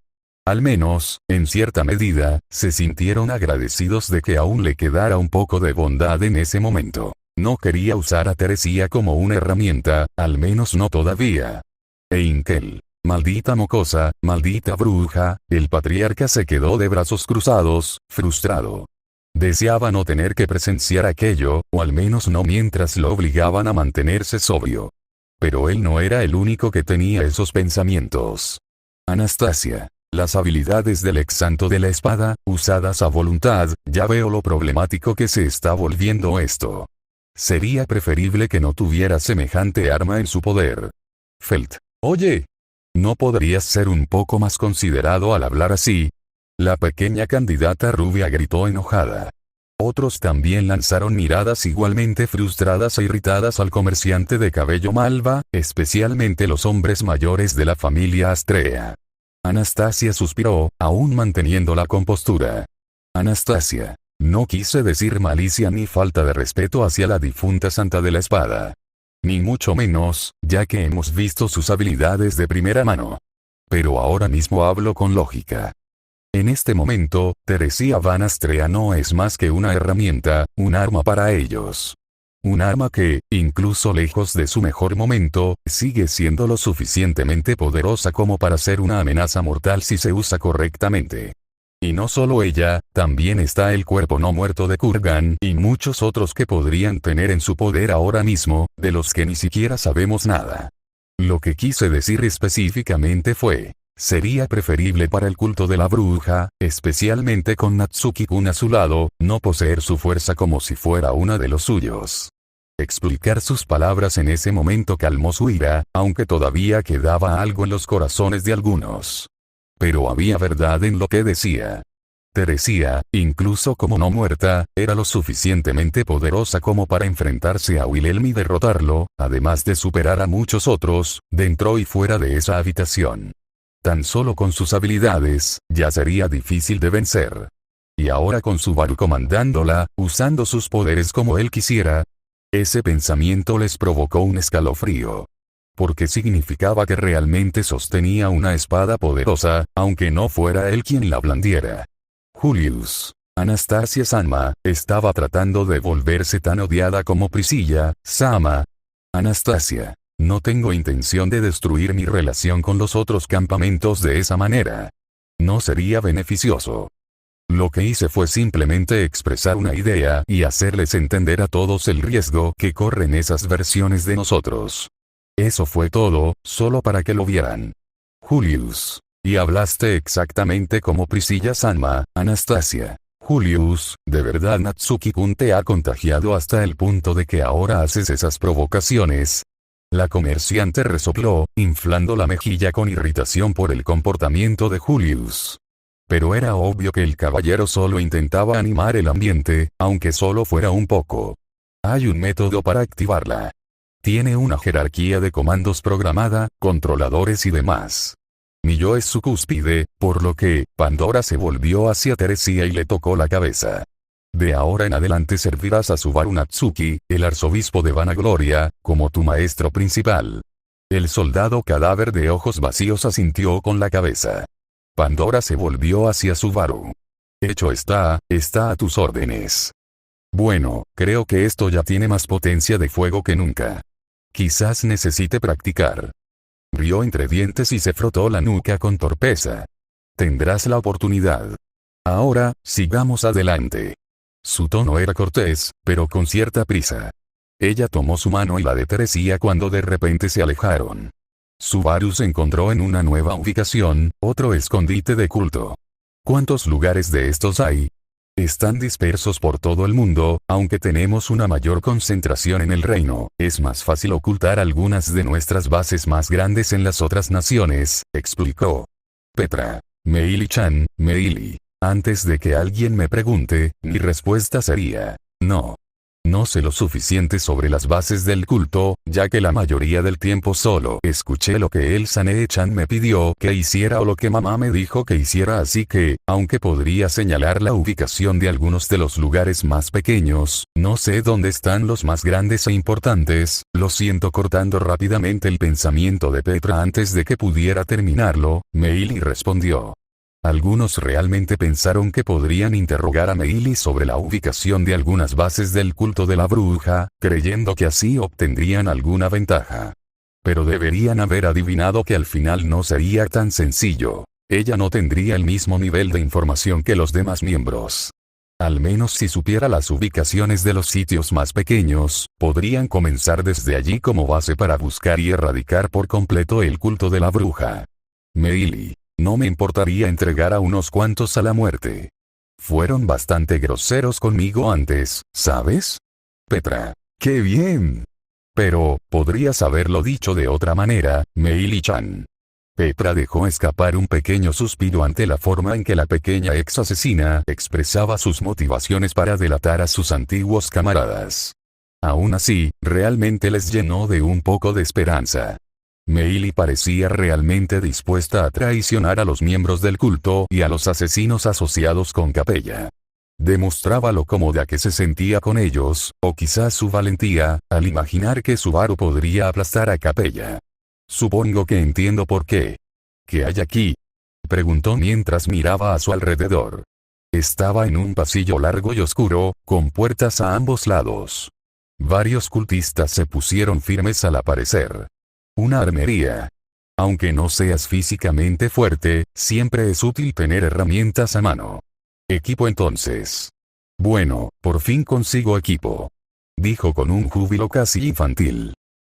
Al menos, en cierta medida, se sintieron agradecidos de que aún le quedara un poco de bondad en ese momento. No quería usar a Teresia como una herramienta, al menos no todavía. Heinkel. Maldita mocosa, maldita bruja, el patriarca se quedó de brazos cruzados, frustrado. Deseaba no tener que presenciar aquello, o al menos no mientras lo obligaban a mantenerse sobrio. Pero él no era el único que tenía esos pensamientos. Anastasia. Las habilidades del ex santo de la espada, usadas a voluntad, ya veo lo problemático que se está volviendo esto. Sería preferible que no tuviera semejante arma en su poder. Felt. Oye. ¿No podrías ser un poco más considerado al hablar así? La pequeña candidata rubia gritó enojada. Otros también lanzaron miradas igualmente frustradas e irritadas al comerciante de cabello malva, especialmente los hombres mayores de la familia Astrea. Anastasia suspiró, aún manteniendo la compostura. Anastasia. No quise decir malicia ni falta de respeto hacia la difunta santa de la espada. Ni mucho menos, ya que hemos visto sus habilidades de primera mano. Pero ahora mismo hablo con lógica. En este momento, Teresia Van Astrea no es más que una herramienta, un arma para ellos. Un arma que, incluso lejos de su mejor momento, sigue siendo lo suficientemente poderosa como para ser una amenaza mortal si se usa correctamente. Y no solo ella, también está el cuerpo no muerto de Kurgan y muchos otros que podrían tener en su poder ahora mismo, de los que ni siquiera sabemos nada. Lo que quise decir específicamente fue, sería preferible para el culto de la bruja, especialmente con Natsuki-kun a su lado, no poseer su fuerza como si fuera una de los suyos. Explicar sus palabras en ese momento calmó su ira, aunque todavía quedaba algo en los corazones de algunos. Pero había verdad en lo que decía. Teresia, incluso como no muerta, era lo suficientemente poderosa como para enfrentarse a Wilhelm y derrotarlo, además de superar a muchos otros, dentro y fuera de esa habitación. Tan solo con sus habilidades, ya sería difícil de vencer. Y ahora con Subaru comandándola, usando sus poderes como él quisiera. Ese pensamiento les provocó un escalofrío. Porque significaba que realmente sostenía una espada poderosa, aunque no fuera él quien la blandiera. Julius. Anastasia Sama, estaba tratando de volverse tan odiada como Priscilla, Sama. Anastasia. No tengo intención de destruir mi relación con los otros campamentos de esa manera. No sería beneficioso. Lo que hice fue simplemente expresar una idea y hacerles entender a todos el riesgo que corren esas versiones de nosotros. Eso fue todo, solo para que lo vieran. Julius. Y hablaste exactamente como Priscilla Sama, Anastasia. Julius, ¿de verdad Natsuki-kun te ha contagiado hasta el punto de que ahora haces esas provocaciones? La comerciante resopló, inflando la mejilla con irritación por el comportamiento de Julius. Pero era obvio que el caballero solo intentaba animar el ambiente, aunque solo fuera un poco. Hay un método para activarla. Tiene una jerarquía de comandos programada, controladores y demás. Mi yo es su cúspide, por lo que, Pandora se volvió hacia Teresia y le tocó la cabeza. De ahora en adelante servirás a Subaru Natsuki, el arzobispo de Vanagloria, como tu maestro principal. El soldado cadáver de ojos vacíos asintió con la cabeza. Pandora se volvió hacia Subaru. Hecho está a tus órdenes. Bueno, creo que esto ya tiene más potencia de fuego que nunca. Quizás necesite practicar. Rió entre dientes y se frotó la nuca con torpeza. Tendrás la oportunidad. Ahora, sigamos adelante. Su tono era cortés, pero con cierta prisa. Ella tomó su mano y la de Teresia cuando de repente se alejaron. Subaru se encontró en una nueva ubicación, otro escondite de culto. ¿Cuántos lugares de estos hay? Están dispersos por todo el mundo, aunque tenemos una mayor concentración en el reino, es más fácil ocultar algunas de nuestras bases más grandes en las otras naciones, explicó. Petra. Meili-chan, Meili. Antes de que alguien me pregunte, mi respuesta sería, no. No sé lo suficiente sobre las bases del culto, ya que la mayoría del tiempo solo escuché lo que el Sané-chan me pidió que hiciera o lo que mamá me dijo que hiciera, así que, aunque podría señalar la ubicación de algunos de los lugares más pequeños, no sé dónde están los más grandes e importantes. Lo siento. Cortando rápidamente el pensamiento de Petra antes de que pudiera terminarlo, Meili respondió. Algunos realmente pensaron que podrían interrogar a Meili sobre la ubicación de algunas bases del culto de la bruja, creyendo que así obtendrían alguna ventaja. Pero deberían haber adivinado que al final no sería tan sencillo. Ella no tendría el mismo nivel de información que los demás miembros. Al menos si supiera las ubicaciones de los sitios más pequeños, podrían comenzar desde allí como base para buscar y erradicar por completo el culto de la bruja. Meili. No me importaría entregar a unos cuantos a la muerte. Fueron bastante groseros conmigo antes, ¿sabes? Petra. ¡Qué bien! Pero, podrías haberlo dicho de otra manera, Meili-chan. Petra dejó escapar un pequeño suspiro ante la forma en que la pequeña ex asesina expresaba sus motivaciones para delatar a sus antiguos camaradas. Aún así, realmente les llenó de un poco de esperanza. Meili parecía realmente dispuesta a traicionar a los miembros del culto y a los asesinos asociados con Capella. Demostraba lo cómoda que se sentía con ellos, o quizás su valentía, al imaginar que Subaru podría aplastar a Capella. Supongo que entiendo por qué. ¿Qué hay aquí? Preguntó mientras miraba a su alrededor. Estaba en un pasillo largo y oscuro, con puertas a ambos lados. Varios cultistas se pusieron firmes al aparecer. Una armería. Aunque no seas físicamente fuerte, siempre es útil tener herramientas a mano. Equipo entonces. Bueno, por fin consigo equipo. Dijo con un júbilo casi infantil.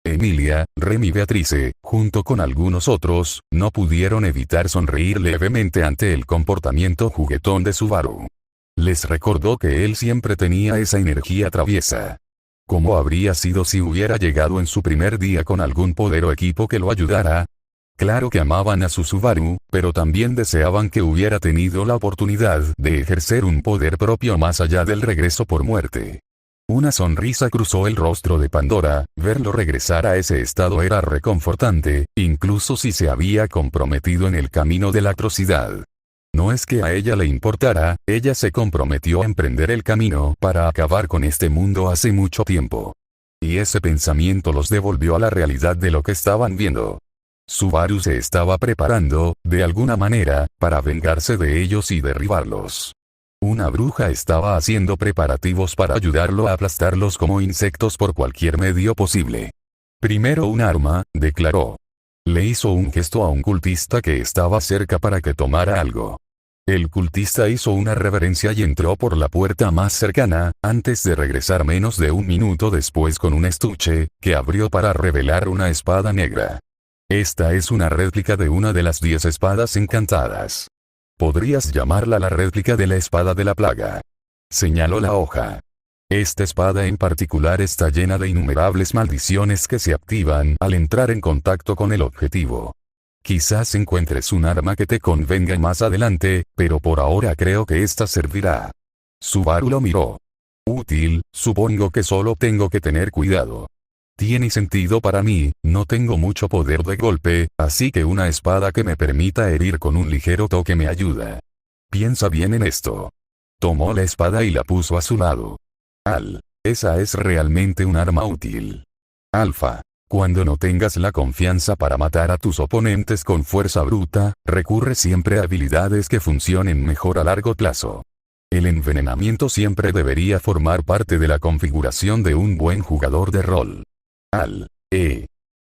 Emilia, Rem y Beatrice, junto con algunos otros, no pudieron evitar sonreír levemente ante el comportamiento juguetón de Subaru. Les recordó que él siempre tenía esa energía traviesa. ¿Cómo habría sido si hubiera llegado en su primer día con algún poder o equipo que lo ayudara? Claro que amaban a su Subaru, pero también deseaban que hubiera tenido la oportunidad de ejercer un poder propio más allá del regreso por muerte. Una sonrisa cruzó el rostro de Pandora, verlo regresar a ese estado era reconfortante, incluso si se había comprometido en el camino de la atrocidad. No es que a ella le importara, ella se comprometió a emprender el camino para acabar con este mundo hace mucho tiempo. Y ese pensamiento los devolvió a la realidad de lo que estaban viendo. Subaru se estaba preparando, de alguna manera, para vengarse de ellos y derribarlos. Una bruja estaba haciendo preparativos para ayudarlo a aplastarlos como insectos por cualquier medio posible. Primero un arma, declaró. Le hizo un gesto a un cultista que estaba cerca para que tomara algo. El cultista hizo una reverencia y entró por la puerta más cercana, antes de regresar menos de un minuto después con un estuche, que abrió para revelar una espada negra. Esta es una réplica de una de las 10 espadas encantadas. Podrías llamarla la réplica de la espada de la plaga. Señaló la hoja. Esta espada en particular está llena de innumerables maldiciones que se activan al entrar en contacto con el objetivo. Quizás encuentres un arma que te convenga más adelante, pero por ahora creo que esta servirá. Subaru lo miró. Útil, supongo que solo tengo que tener cuidado. Tiene sentido para mí, no tengo mucho poder de golpe, así que una espada que me permita herir con un ligero toque me ayuda. Piensa bien en esto. Tomó la espada y la puso a su lado. Esa es realmente un arma útil. Alfa. Cuando no tengas la confianza para matar a tus oponentes con fuerza bruta, recurre siempre a habilidades que funcionen mejor a largo plazo. El envenenamiento siempre debería formar parte de la configuración de un buen jugador de rol.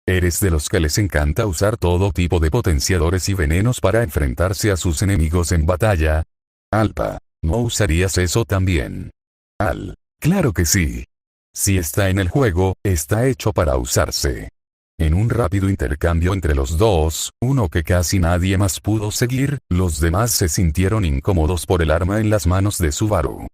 ¿Eres de los que les encanta usar todo tipo de potenciadores y venenos para enfrentarse a sus enemigos en batalla? Alpa, ¿no usarías eso también? Claro que sí. Si está en el juego, está hecho para usarse. En un rápido intercambio entre los dos, uno que casi nadie más pudo seguir, los demás se sintieron incómodos por el arma en las manos de Subaru.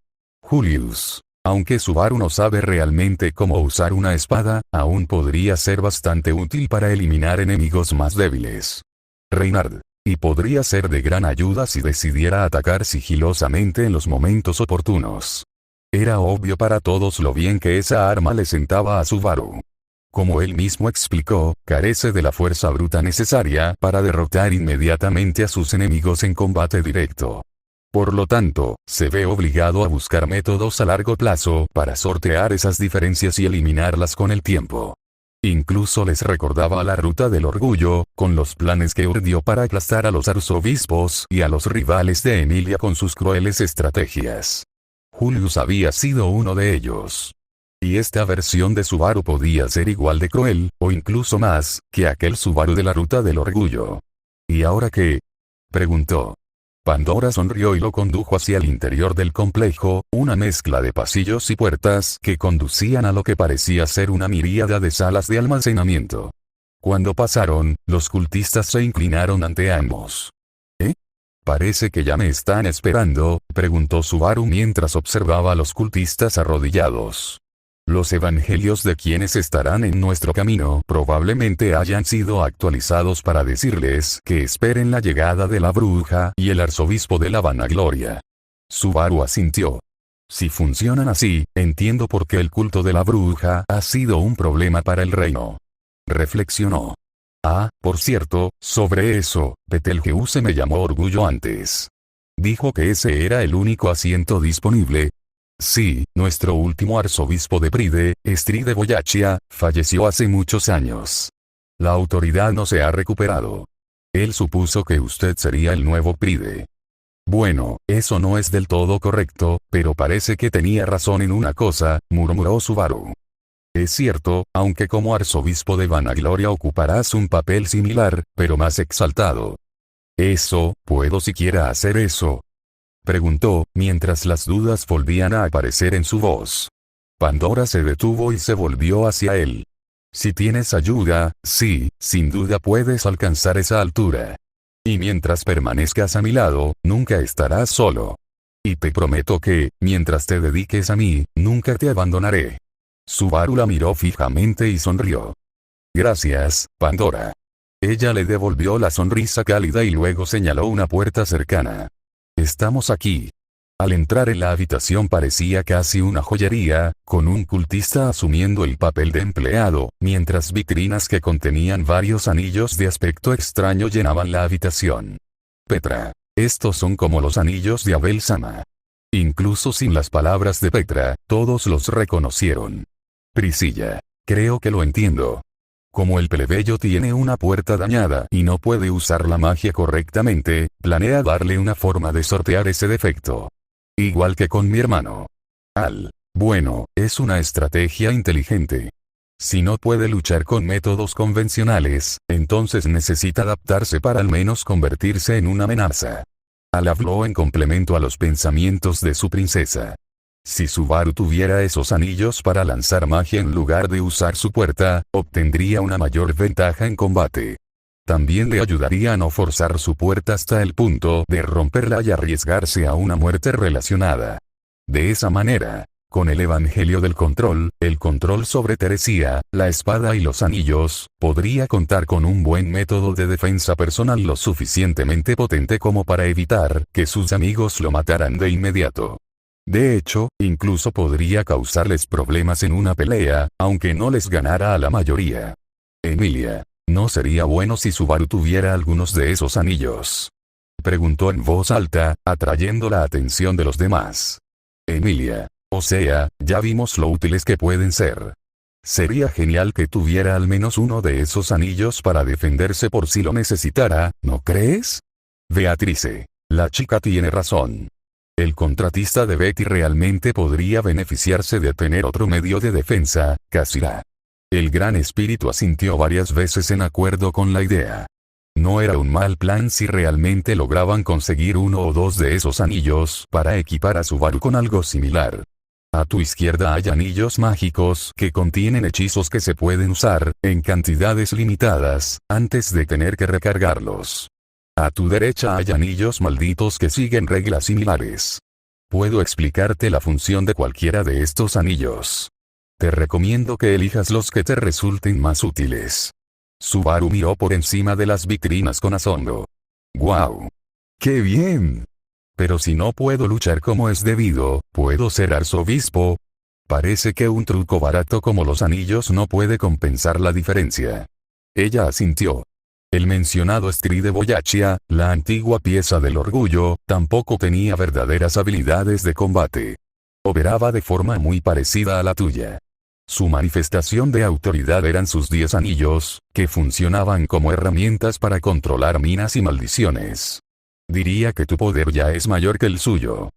Julius. Aunque Subaru no sabe realmente cómo usar una espada, aún podría ser bastante útil para eliminar enemigos más débiles. Reynard. Y podría ser de gran ayuda si decidiera atacar sigilosamente en los momentos oportunos. Era obvio para todos lo bien que esa arma le sentaba a Subaru. Como él mismo explicó, carece de la fuerza bruta necesaria para derrotar inmediatamente a sus enemigos en combate directo. Por lo tanto, se ve obligado a buscar métodos a largo plazo para sortear esas diferencias y eliminarlas con el tiempo. Incluso les recordaba la ruta del orgullo, con los planes que urdió para aplastar a los arzobispos y a los rivales de Emilia con sus crueles estrategias. Julius había sido uno de ellos. Y esta versión de Subaru podía ser igual de cruel, o incluso más, que aquel Subaru de la ruta del orgullo. ¿Y ahora qué? Preguntó. Pandora sonrió y lo condujo hacia el interior del complejo, una mezcla de pasillos y puertas que conducían a lo que parecía ser una miríada de salas de almacenamiento. Cuando pasaron, los cultistas se inclinaron ante ambos. Parece que ya me están esperando, preguntó Subaru mientras observaba a los cultistas arrodillados. Los evangelios de quienes estarán en nuestro camino probablemente hayan sido actualizados para decirles que esperen la llegada de la bruja y el arzobispo de la vanagloria. Subaru asintió. Si funcionan así, entiendo por qué el culto de la bruja ha sido un problema para el reino. Reflexionó. Por cierto, sobre eso, Betelgeuse me llamó orgullo antes. Dijo que ese era el único asiento disponible. Sí, nuestro último arzobispo de Pride, Estri de Boyachia, falleció hace muchos años. La autoridad no se ha recuperado. Él supuso que usted sería el nuevo Pride. Bueno, eso no es del todo correcto, pero parece que tenía razón en una cosa, murmuró Subaru. Es cierto, aunque como arzobispo de Vanagloria ocuparás un papel similar, pero más exaltado. ¿Puedo siquiera hacer eso? Preguntó, mientras las dudas volvían a aparecer en su voz. Pandora se detuvo y se volvió hacia él. Si tienes ayuda, sí, sin duda puedes alcanzar esa altura. Y mientras permanezcas a mi lado, nunca estarás solo. Y te prometo que, mientras te dediques a mí, nunca te abandonaré. Subaru la miró fijamente y sonrió. Gracias, Pandora. Ella le devolvió la sonrisa cálida y luego señaló una puerta cercana. Estamos aquí. Al entrar en la habitación parecía casi una joyería, con un cultista asumiendo el papel de empleado, mientras vitrinas que contenían varios anillos de aspecto extraño llenaban la habitación. Petra. Estos son como los anillos de Abel-sama. Incluso sin las palabras de Petra, todos los reconocieron. Priscilla. Creo que lo entiendo. Como el plebeyo tiene una puerta dañada y no puede usar la magia correctamente, planea darle una forma de sortear ese defecto. Igual que con mi hermano. Bueno, es una estrategia inteligente. Si no puede luchar con métodos convencionales, entonces necesita adaptarse para al menos convertirse en una amenaza. Habló en complemento a los pensamientos de su princesa. Si Subaru tuviera esos anillos para lanzar magia en lugar de usar su puerta, obtendría una mayor ventaja en combate. También le ayudaría a no forzar su puerta hasta el punto de romperla y arriesgarse a una muerte relacionada. De esa manera, con el Evangelio del Control, el control sobre Teresía, la espada y los anillos, podría contar con un buen método de defensa personal lo suficientemente potente como para evitar que sus amigos lo mataran de inmediato. De hecho, incluso podría causarles problemas en una pelea, aunque no les ganara a la mayoría. Emilia. ¿No sería bueno si Subaru tuviera algunos de esos anillos? Preguntó en voz alta, atrayendo la atención de los demás. Emilia. O sea, ya vimos lo útiles que pueden ser. Sería genial que tuviera al menos uno de esos anillos para defenderse por si lo necesitara, ¿no crees? Beatrice. La chica tiene razón. El contratista de Betty realmente podría beneficiarse de tener otro medio de defensa, Cassira. El Gran Espíritu asintió varias veces en acuerdo con la idea. No era un mal plan si realmente lograban conseguir uno o dos de esos anillos para equipar a Subaru con algo similar. A tu izquierda hay anillos mágicos que contienen hechizos que se pueden usar, en cantidades limitadas, antes de tener que recargarlos. A tu derecha hay anillos malditos que siguen reglas similares. Puedo explicarte la función de cualquiera de estos anillos. Te recomiendo que elijas los que te resulten más útiles. Subaru miró por encima de las vitrinas con asombro. ¡Guau! ¡Qué bien! Pero si no puedo luchar como es debido, ¿puedo ser arzobispo? Parece que un truco barato como los anillos no puede compensar la diferencia. Ella asintió. El mencionado Stride Boyachia, la antigua pieza del orgullo, tampoco tenía verdaderas habilidades de combate. Operaba de forma muy parecida a la tuya. Su manifestación de autoridad eran sus 10 anillos, que funcionaban como herramientas para controlar minas y maldiciones. Diría que tu poder ya es mayor que el suyo.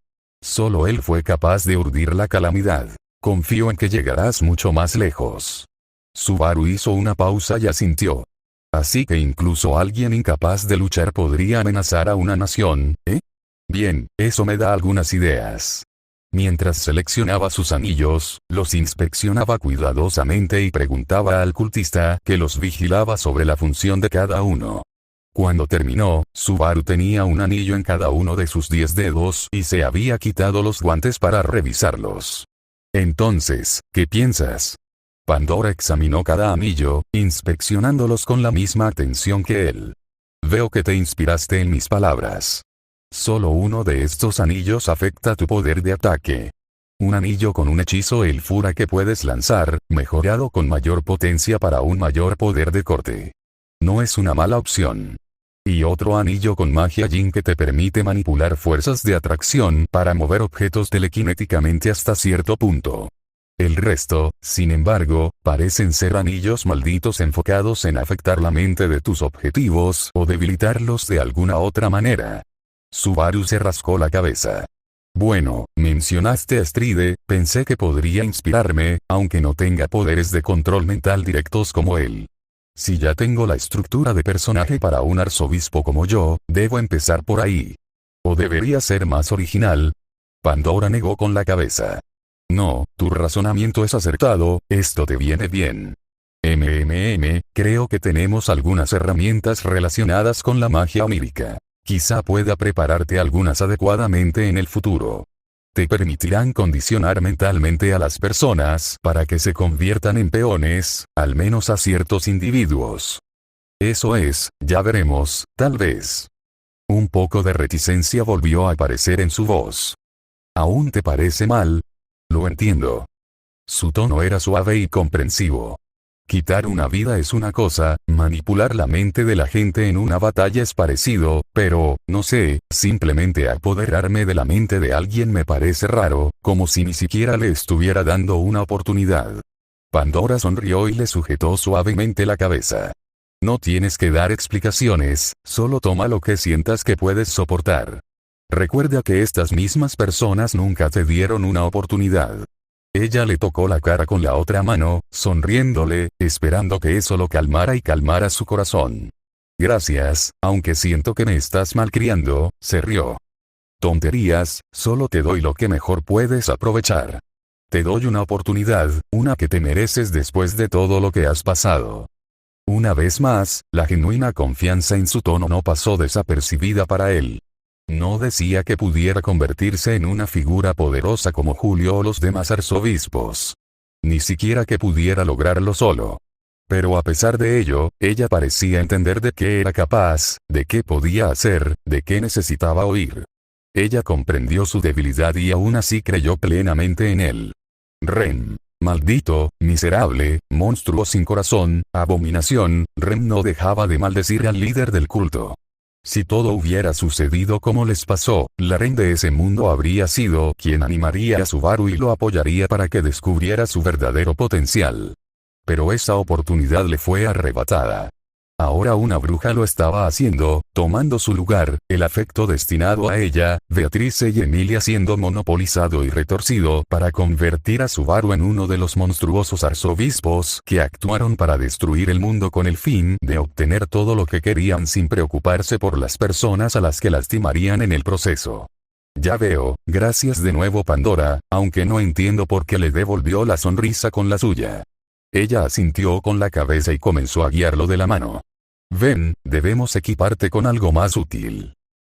Solo él fue capaz de urdir la calamidad. Confío en que llegarás mucho más lejos. Subaru hizo una pausa y asintió. Así que incluso alguien incapaz de luchar podría amenazar a una nación, ¿eh? Bien, eso me da algunas ideas. Mientras seleccionaba sus anillos, los inspeccionaba cuidadosamente y preguntaba al cultista que los vigilaba sobre la función de cada uno. Cuando terminó, Subaru tenía un anillo en cada uno de sus 10 dedos y se había quitado los guantes para revisarlos. Entonces, ¿qué piensas? Pandora examinó cada anillo, inspeccionándolos con la misma atención que él. Veo que te inspiraste en mis palabras. Solo uno de estos anillos afecta tu poder de ataque. Un anillo con un hechizo Elfura que puedes lanzar, mejorado con mayor potencia para un mayor poder de corte. No es una mala opción. Y otro anillo con magia Jin que te permite manipular fuerzas de atracción para mover objetos telequinéticamente hasta cierto punto. El resto, sin embargo, parecen ser anillos malditos enfocados en afectar la mente de tus objetivos o debilitarlos de alguna otra manera. Subaru se rascó la cabeza. Bueno, mencionaste a Stride, pensé que podría inspirarme, aunque no tenga poderes de control mental directos como él. Si ya tengo la estructura de personaje para un arzobispo como yo, debo empezar por ahí. ¿O debería ser más original? Pandora negó con la cabeza. No, tu razonamiento es acertado, esto te viene bien. Creo que tenemos algunas herramientas relacionadas con la magia onírica. Quizá pueda prepararte algunas adecuadamente en el futuro. Te permitirán condicionar mentalmente a las personas para que se conviertan en peones, al menos a ciertos individuos. Eso es, ya veremos, tal vez. Un poco de reticencia volvió a aparecer en su voz. ¿Aún te parece mal? Lo entiendo. Su tono era suave y comprensivo. Quitar una vida es una cosa, manipular la mente de la gente en una batalla es parecido, pero, no sé, simplemente apoderarme de la mente de alguien me parece raro, como si ni siquiera le estuviera dando una oportunidad. Pandora sonrió y le sujetó suavemente la cabeza. No tienes que dar explicaciones, solo toma lo que sientas que puedes soportar. Recuerda que estas mismas personas nunca te dieron una oportunidad. Ella le tocó la cara con la otra mano, sonriéndole, esperando que eso lo calmara y calmara su corazón. Gracias, aunque siento que me estás malcriando, se rió. Tonterías, solo te doy lo que mejor puedes aprovechar. Te doy una oportunidad, una que te mereces después de todo lo que has pasado. Una vez más, la genuina confianza en su tono no pasó desapercibida para él. No decía que pudiera convertirse en una figura poderosa como Julio o los demás arzobispos. Ni siquiera que pudiera lograrlo solo. Pero a pesar de ello, ella parecía entender de qué era capaz, de qué podía hacer, de qué necesitaba oír. Ella comprendió su debilidad y aún así creyó plenamente en él. Rem. Maldito, miserable, monstruo sin corazón, abominación, Rem no dejaba de maldecir al líder del culto. Si todo hubiera sucedido como les pasó, la reina de ese mundo habría sido quien animaría a Subaru y lo apoyaría para que descubriera su verdadero potencial. Pero esa oportunidad le fue arrebatada. Ahora una bruja lo estaba haciendo, tomando su lugar, el afecto destinado a ella, Beatrice y Emilia siendo monopolizado y retorcido para convertir a Subaru en uno de los monstruosos arzobispos que actuaron para destruir el mundo con el fin de obtener todo lo que querían sin preocuparse por las personas a las que lastimarían en el proceso. Ya veo, gracias de nuevo Pandora, aunque no entiendo por qué le devolvió la sonrisa con la suya. Ella asintió con la cabeza y comenzó a guiarlo de la mano. Ven, debemos equiparte con algo más útil.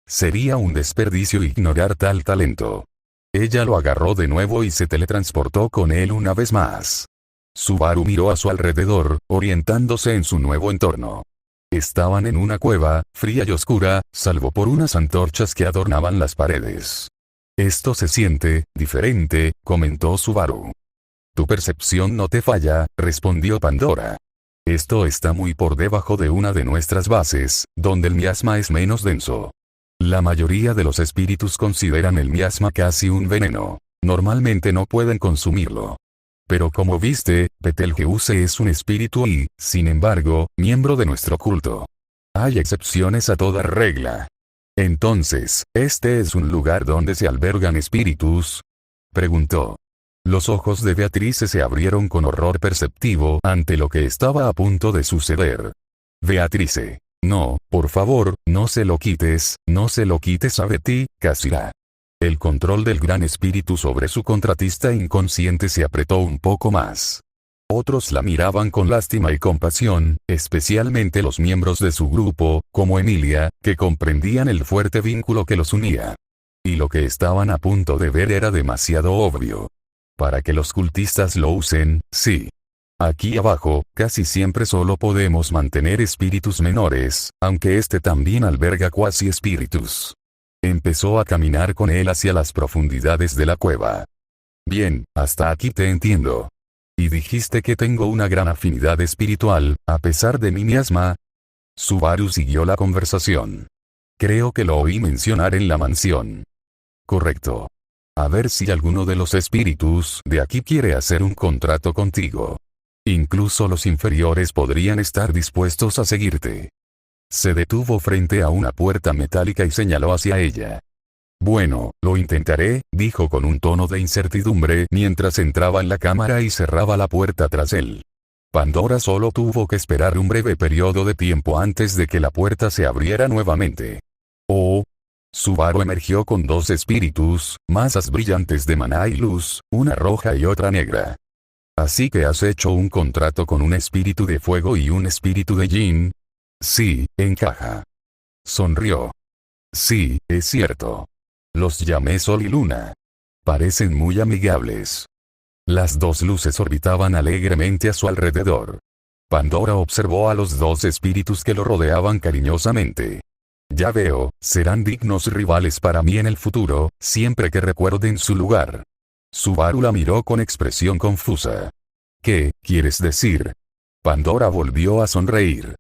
Sería un desperdicio ignorar tal talento. Ella lo agarró de nuevo y se teletransportó con él una vez más. Subaru miró a su alrededor, orientándose en su nuevo entorno. Estaban en una cueva, fría y oscura, salvo por unas antorchas que adornaban las paredes. Esto se siente diferente, comentó Subaru. Tu percepción no te falla, respondió Pandora. Esto está muy por debajo de una de nuestras bases, donde el miasma es menos denso. La mayoría de los espíritus consideran el miasma casi un veneno. Normalmente no pueden consumirlo. Pero como viste, Betelgeuse es un espíritu y, sin embargo, miembro de nuestro culto. Hay excepciones a toda regla. Entonces, ¿este es un lugar donde se albergan espíritus? Preguntó. Los ojos de Beatrice se abrieron con horror perceptivo ante lo que estaba a punto de suceder. Beatrice. No, por favor, no se lo quites a Betty, Cassira. El control del gran espíritu sobre su contratista inconsciente se apretó un poco más. Otros la miraban con lástima y compasión, especialmente los miembros de su grupo, como Emilia, que comprendían el fuerte vínculo que los unía. Y lo que estaban a punto de ver era demasiado obvio. Para que los cultistas lo usen, sí. Aquí abajo, casi siempre solo podemos mantener espíritus menores, aunque este también alberga cuasi espíritus. Empezó a caminar con él hacia las profundidades de la cueva. Bien, hasta aquí te entiendo. ¿Y dijiste que tengo una gran afinidad espiritual, a pesar de mi miasma? Subaru siguió la conversación. Creo que lo oí mencionar en la mansión. Correcto. A ver si alguno de los espíritus de aquí quiere hacer un contrato contigo. Incluso los inferiores podrían estar dispuestos a seguirte. Se detuvo frente a una puerta metálica y señaló hacia ella. Bueno, lo intentaré, dijo con un tono de incertidumbre mientras entraba en la cámara y cerraba la puerta tras él. Pandora solo tuvo que esperar un breve periodo de tiempo antes de que la puerta se abriera nuevamente. Oh. Subaru emergió con dos espíritus, masas brillantes de maná y luz, una roja y otra negra. Así que has hecho un contrato con un espíritu de fuego y un espíritu de yin. Sí, encaja. Sonrió. Sí, es cierto. Los llamé Sol y Luna. Parecen muy amigables. Las dos luces orbitaban alegremente a su alrededor. Pandora observó a los dos espíritus que lo rodeaban cariñosamente. Ya veo, serán dignos rivales para mí en el futuro, siempre que recuerden su lugar. Subaru la miró con expresión confusa. ¿Qué quieres decir? Pandora volvió a sonreír.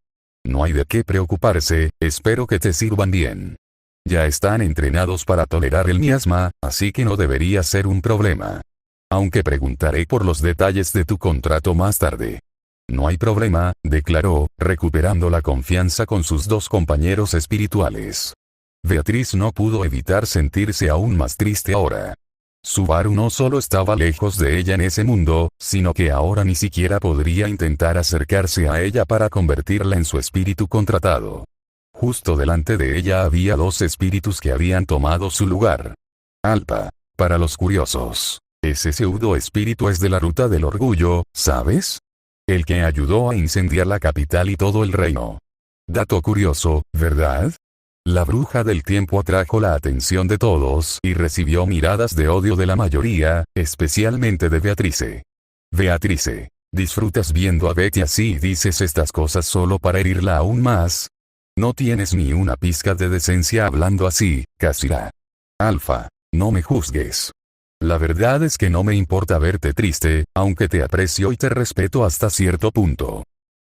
No hay de qué preocuparse, espero que te sirvan bien. Ya están entrenados para tolerar el miasma, así que no debería ser un problema. Aunque preguntaré por los detalles de tu contrato más tarde. No hay problema, declaró, recuperando la confianza con sus dos compañeros espirituales. Beatriz no pudo evitar sentirse aún más triste ahora. Subaru no solo estaba lejos de ella en ese mundo, sino que ahora ni siquiera podría intentar acercarse a ella para convertirla en su espíritu contratado. Justo delante de ella había dos espíritus que habían tomado su lugar. Alpa. Para los curiosos, ese pseudo espíritu es de la Ruta del Orgullo, ¿sabes? El que ayudó a incendiar la capital y todo el reino. Dato curioso, ¿verdad? La bruja del tiempo atrajo la atención de todos y recibió miradas de odio de la mayoría, especialmente de Beatrice. Beatrice, ¿disfrutas viendo a Betty así y dices estas cosas solo para herirla aún más? No tienes ni una pizca de decencia hablando así, Cassira. Alfa, no me juzgues. La verdad es que no me importa verte triste, aunque te aprecio y te respeto hasta cierto punto.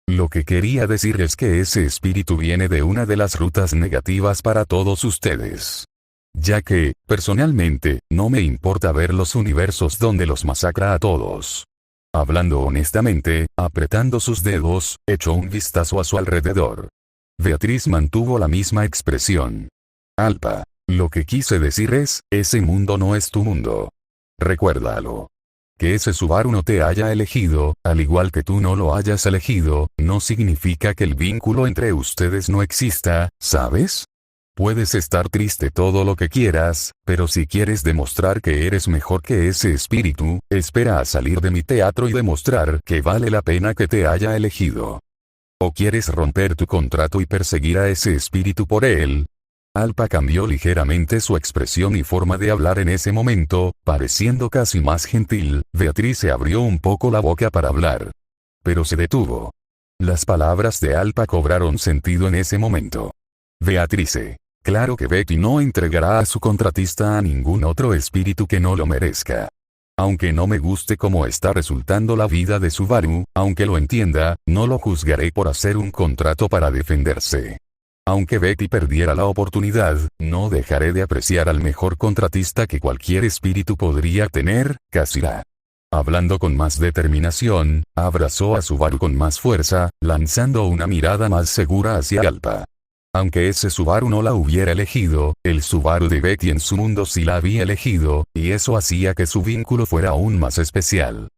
Lo que quería decir es que ese espíritu viene de una de las rutas negativas para todos ustedes. Ya que, personalmente, no me importa ver los universos donde los masacra a todos. Hablando honestamente, apretando sus dedos, echó un vistazo a su alrededor. Beatriz mantuvo la misma expresión. Alpa, lo que quise decir es, ese mundo no es tu mundo. Recuérdalo. Que ese Subaru no te haya elegido, al igual que tú no lo hayas elegido, no significa que el vínculo entre ustedes no exista, ¿sabes? Puedes estar triste todo lo que quieras, pero si quieres demostrar que eres mejor que ese espíritu, espera a salir de mi teatro y demostrar que vale la pena que te haya elegido. ¿O quieres romper tu contrato y perseguir a ese espíritu por él? Alpa cambió ligeramente su expresión y forma de hablar en ese momento, pareciendo casi más gentil. Beatriz se abrió un poco la boca para hablar. Pero se detuvo. Las palabras de Alpa cobraron sentido en ese momento. Beatrice, claro que Betty no entregará a su contratista a ningún otro espíritu que no lo merezca. Aunque no me guste cómo está resultando la vida de Subaru, aunque lo entienda, no lo juzgaré por hacer un contrato para defenderse. Aunque Betty perdiera la oportunidad, no dejaré de apreciar al mejor contratista que cualquier espíritu podría tener, Cassira. Hablando con más determinación, abrazó a Subaru con más fuerza, lanzando una mirada más segura hacia Alpa. Aunque ese Subaru no la hubiera elegido, el Subaru de Betty en su mundo sí la había elegido, y eso hacía que su vínculo fuera aún más especial.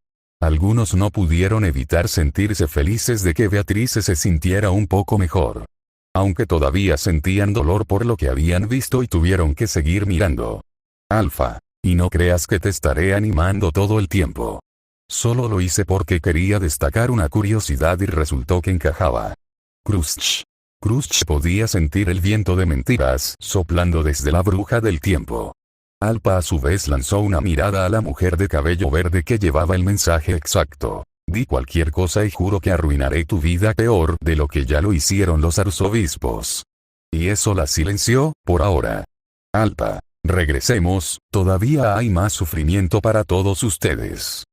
Algunos no pudieron evitar sentirse felices de que Beatriz se sintiera un poco mejor. Aunque todavía sentían dolor por lo que habían visto y tuvieron que seguir mirando. Alfa, y no creas que te estaré animando todo el tiempo. Solo lo hice porque quería destacar una curiosidad y resultó que encajaba. Crunch. Crunch podía sentir el viento de mentiras soplando desde la bruja del tiempo. Alpa a su vez lanzó una mirada a la mujer de cabello verde que llevaba el mensaje exacto. Di cualquier cosa y juro que arruinaré tu vida peor de lo que ya lo hicieron los arzobispos. Y eso la silenció, por ahora. Alpa, regresemos, todavía hay más sufrimiento para todos ustedes.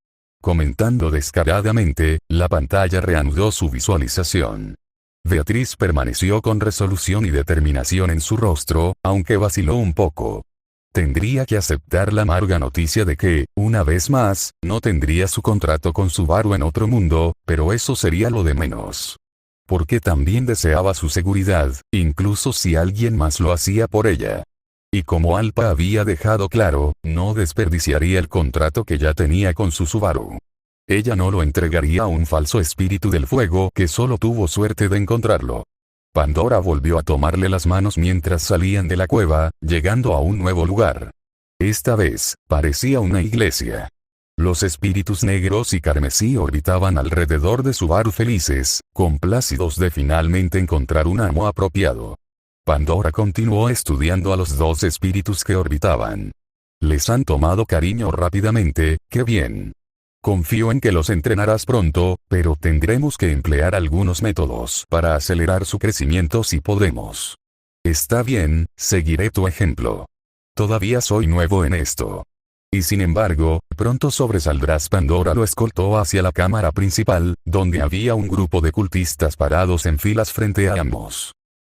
Comentando descaradamente, la pantalla reanudó su visualización. Beatriz permaneció con resolución y determinación en su rostro, aunque vaciló un poco. Tendría que aceptar la amarga noticia de que, una vez más, no tendría su contrato con Subaru en otro mundo, pero eso sería lo de menos. Porque también deseaba su seguridad, incluso si alguien más lo hacía por ella. Y como Alpa había dejado claro, no desperdiciaría el contrato que ya tenía con su Subaru. Ella no lo entregaría a un falso espíritu del fuego que solo tuvo suerte de encontrarlo. Pandora volvió a tomarle las manos mientras salían de la cueva, llegando a un nuevo lugar. Esta vez, parecía una iglesia. Los espíritus negros y carmesí orbitaban alrededor de Subaru felices, complácidos de finalmente encontrar un amo apropiado. Pandora continuó estudiando a los dos espíritus que orbitaban. Les han tomado cariño rápidamente, qué bien. Confío en que los entrenarás pronto, pero tendremos que emplear algunos métodos para acelerar su crecimiento si podemos. Está bien, seguiré tu ejemplo. Todavía soy nuevo en esto. Y sin embargo, pronto sobresaldrás. Pandora lo escoltó hacia la cámara principal, donde había un grupo de cultistas parados en filas frente a ambos.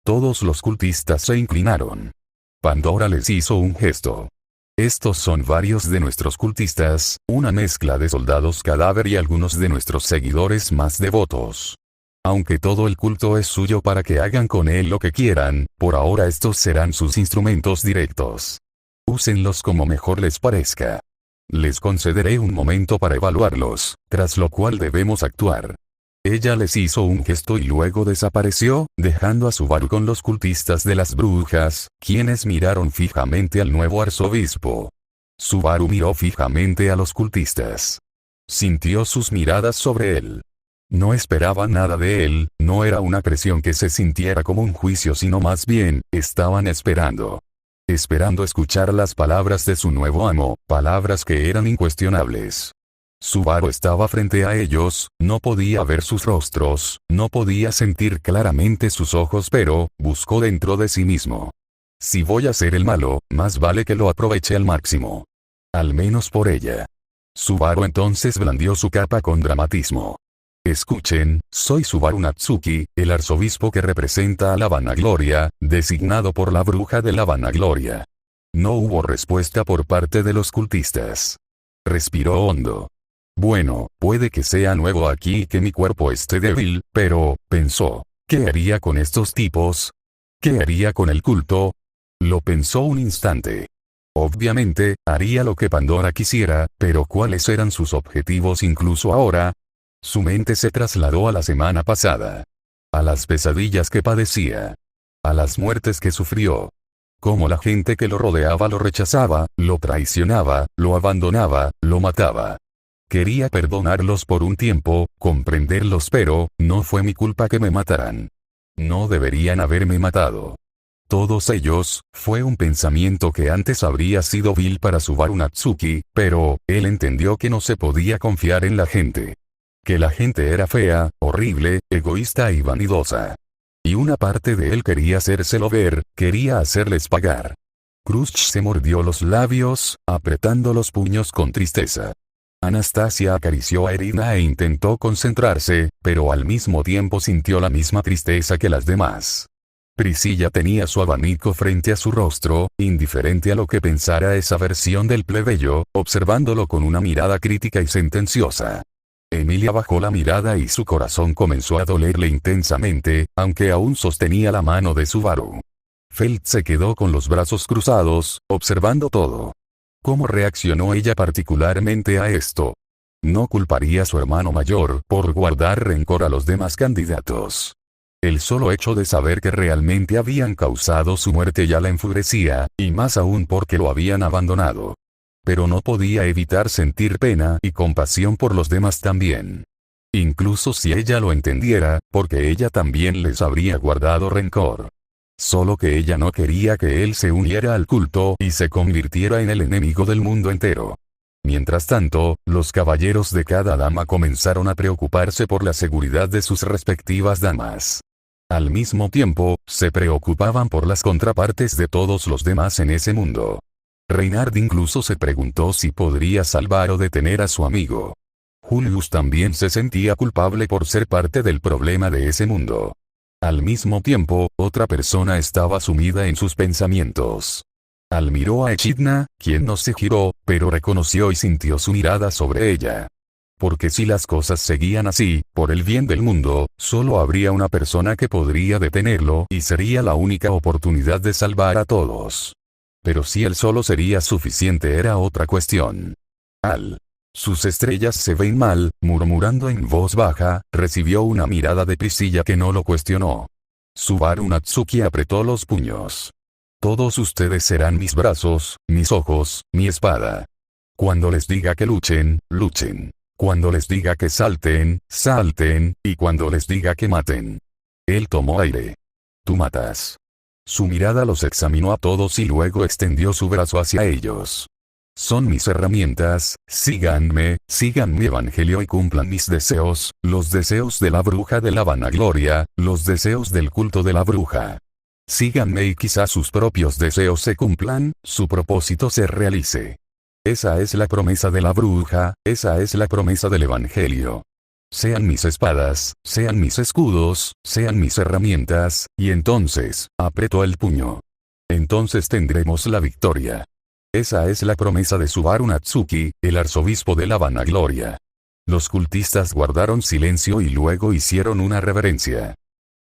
Todos los cultistas se inclinaron. Pandora les hizo un gesto. Estos son varios de nuestros cultistas, una mezcla de soldados cadáver y algunos de nuestros seguidores más devotos. Aunque todo el culto es suyo para que hagan con él lo que quieran, por ahora estos serán sus instrumentos directos. Úsenlos como mejor les parezca. Les concederé un momento para evaluarlos, tras lo cual debemos actuar. Ella les hizo un gesto y luego desapareció, dejando a Subaru con los cultistas de las brujas, quienes miraron fijamente al nuevo arzobispo. Subaru miró fijamente a los cultistas. Sintió sus miradas sobre él. No esperaba nada de él, no era una presión que se sintiera como un juicio, sino más bien, estaban esperando escuchar las palabras de su nuevo amo, palabras que eran incuestionables. Subaru estaba frente a ellos, no podía ver sus rostros, no podía sentir claramente sus ojos, pero buscó dentro de sí mismo. Si voy a ser el malo, más vale que lo aproveche al máximo. Al menos por ella. Subaru entonces blandió su capa con dramatismo. Escuchen, soy Subaru Natsuki, el arzobispo que representa a la vanagloria, designado por la bruja de la vanagloria. No hubo respuesta por parte de los cultistas. Respiró hondo. Bueno, puede que sea nuevo aquí y que mi cuerpo esté débil, pero, pensó, ¿qué haría con estos tipos? ¿Qué haría con el culto? Lo pensó un instante. Obviamente, haría lo que Pandora quisiera, pero ¿cuáles eran sus objetivos incluso ahora? Su mente se trasladó a la semana pasada. A las pesadillas que padecía. A las muertes que sufrió. Cómo la gente que lo rodeaba lo rechazaba, lo traicionaba, lo abandonaba, lo mataba. Quería perdonarlos por un tiempo, comprenderlos, pero, no fue mi culpa que me mataran. No deberían haberme matado. Todos ellos, fue un pensamiento que antes habría sido vil para Subaru Natsuki, pero, él entendió que no se podía confiar en la gente. Que la gente era fea, horrible, egoísta y vanidosa. Y una parte de él quería hacérselo ver, quería hacerles pagar. Krushch se mordió los labios, apretando los puños con tristeza. Anastasia acarició a Irina e intentó concentrarse, pero al mismo tiempo sintió la misma tristeza que las demás. Priscilla tenía su abanico frente a su rostro, indiferente a lo que pensara esa versión del plebeyo, observándolo con una mirada crítica y sentenciosa. Emilia bajó la mirada y su corazón comenzó a dolerle intensamente, aunque aún sostenía la mano de Subaru. Felt se quedó con los brazos cruzados, observando todo. ¿Cómo reaccionó ella particularmente a esto? No culparía a su hermano mayor por guardar rencor a los demás candidatos. El solo hecho de saber que realmente habían causado su muerte ya la enfurecía, y más aún porque lo habían abandonado. Pero no podía evitar sentir pena y compasión por los demás también. Incluso si ella lo entendiera, porque ella también les habría guardado rencor. Solo que ella no quería que él se uniera al culto y se convirtiera en el enemigo del mundo entero. Mientras tanto, los caballeros de cada dama comenzaron a preocuparse por la seguridad de sus respectivas damas. Al mismo tiempo, se preocupaban por las contrapartes de todos los demás en ese mundo. Reinhard incluso se preguntó si podría salvar o detener a su amigo. Julius también se sentía culpable por ser parte del problema de ese mundo. Al mismo tiempo, otra persona estaba sumida en sus pensamientos. Al miró a Echidna, quien no se giró, pero reconoció y sintió su mirada sobre ella. Porque si las cosas seguían así, por el bien del mundo, solo habría una persona que podría detenerlo y sería la única oportunidad de salvar a todos. Pero si él solo sería suficiente era otra cuestión. Sus estrellas se ven mal, murmurando en voz baja, recibió una mirada de Priscilla que no lo cuestionó. Subaru Natsuki apretó los puños. Todos ustedes serán mis brazos, mis ojos, mi espada. Cuando les diga que luchen, luchen. Cuando les diga que salten, salten, y cuando les diga que maten. Él tomó aire. Tú matas. Su mirada los examinó a todos y luego extendió su brazo hacia ellos. Son mis herramientas, síganme, sigan mi evangelio y cumplan mis deseos, los deseos de la bruja de la vanagloria, los deseos del culto de la bruja. Síganme y quizá sus propios deseos se cumplan, su propósito se realice. Esa es la promesa de la bruja, esa es la promesa del Evangelio. Sean mis espadas, sean mis escudos, sean mis herramientas, y entonces, apretó el puño. Entonces tendremos la victoria. Esa es la promesa de Subaru Natsuki, el arzobispo de la vanagloria. Los cultistas guardaron silencio y luego hicieron una reverencia.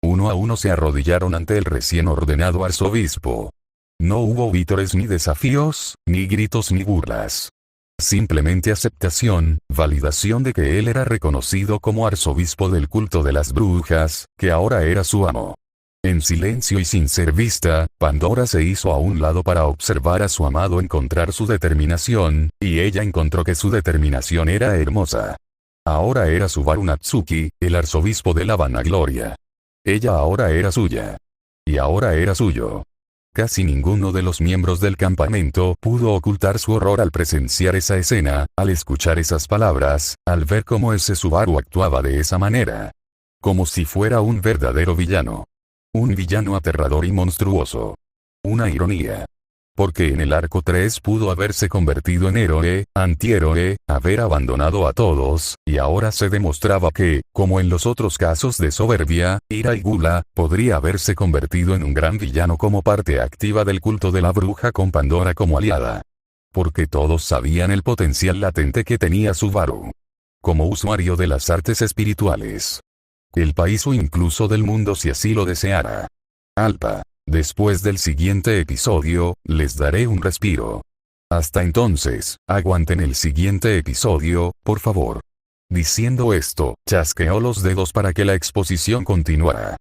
Uno a uno se arrodillaron ante el recién ordenado arzobispo. No hubo vítores ni desafíos, ni gritos ni burlas. Simplemente aceptación, validación de que él era reconocido como arzobispo del culto de las brujas, que ahora era su amo. En silencio y sin ser vista, Pandora se hizo a un lado para observar a su amado encontrar su determinación, y ella encontró que su determinación era hermosa. Ahora era Subaru Natsuki, el arzobispo de la vanagloria. Ella ahora era suya. Y ahora era suyo. Casi ninguno de los miembros del campamento pudo ocultar su horror al presenciar esa escena, al escuchar esas palabras, al ver cómo ese Subaru actuaba de esa manera. Como si fuera un verdadero villano. Un villano aterrador y monstruoso. Una ironía. Porque en el arco 3 pudo haberse convertido en héroe, antihéroe, haber abandonado a todos, y ahora se demostraba que, como en los otros casos de soberbia, ira y gula, podría haberse convertido en un gran villano como parte activa del culto de la bruja con Pandora como aliada. Porque todos sabían el potencial latente que tenía Subaru. Como usuario de las artes espirituales. El país o incluso del mundo si así lo deseara. Alpa. Después del siguiente episodio, les daré un respiro. Hasta entonces, aguanten el siguiente episodio, por favor. Diciendo esto, chasqueó los dedos para que la exposición continuara.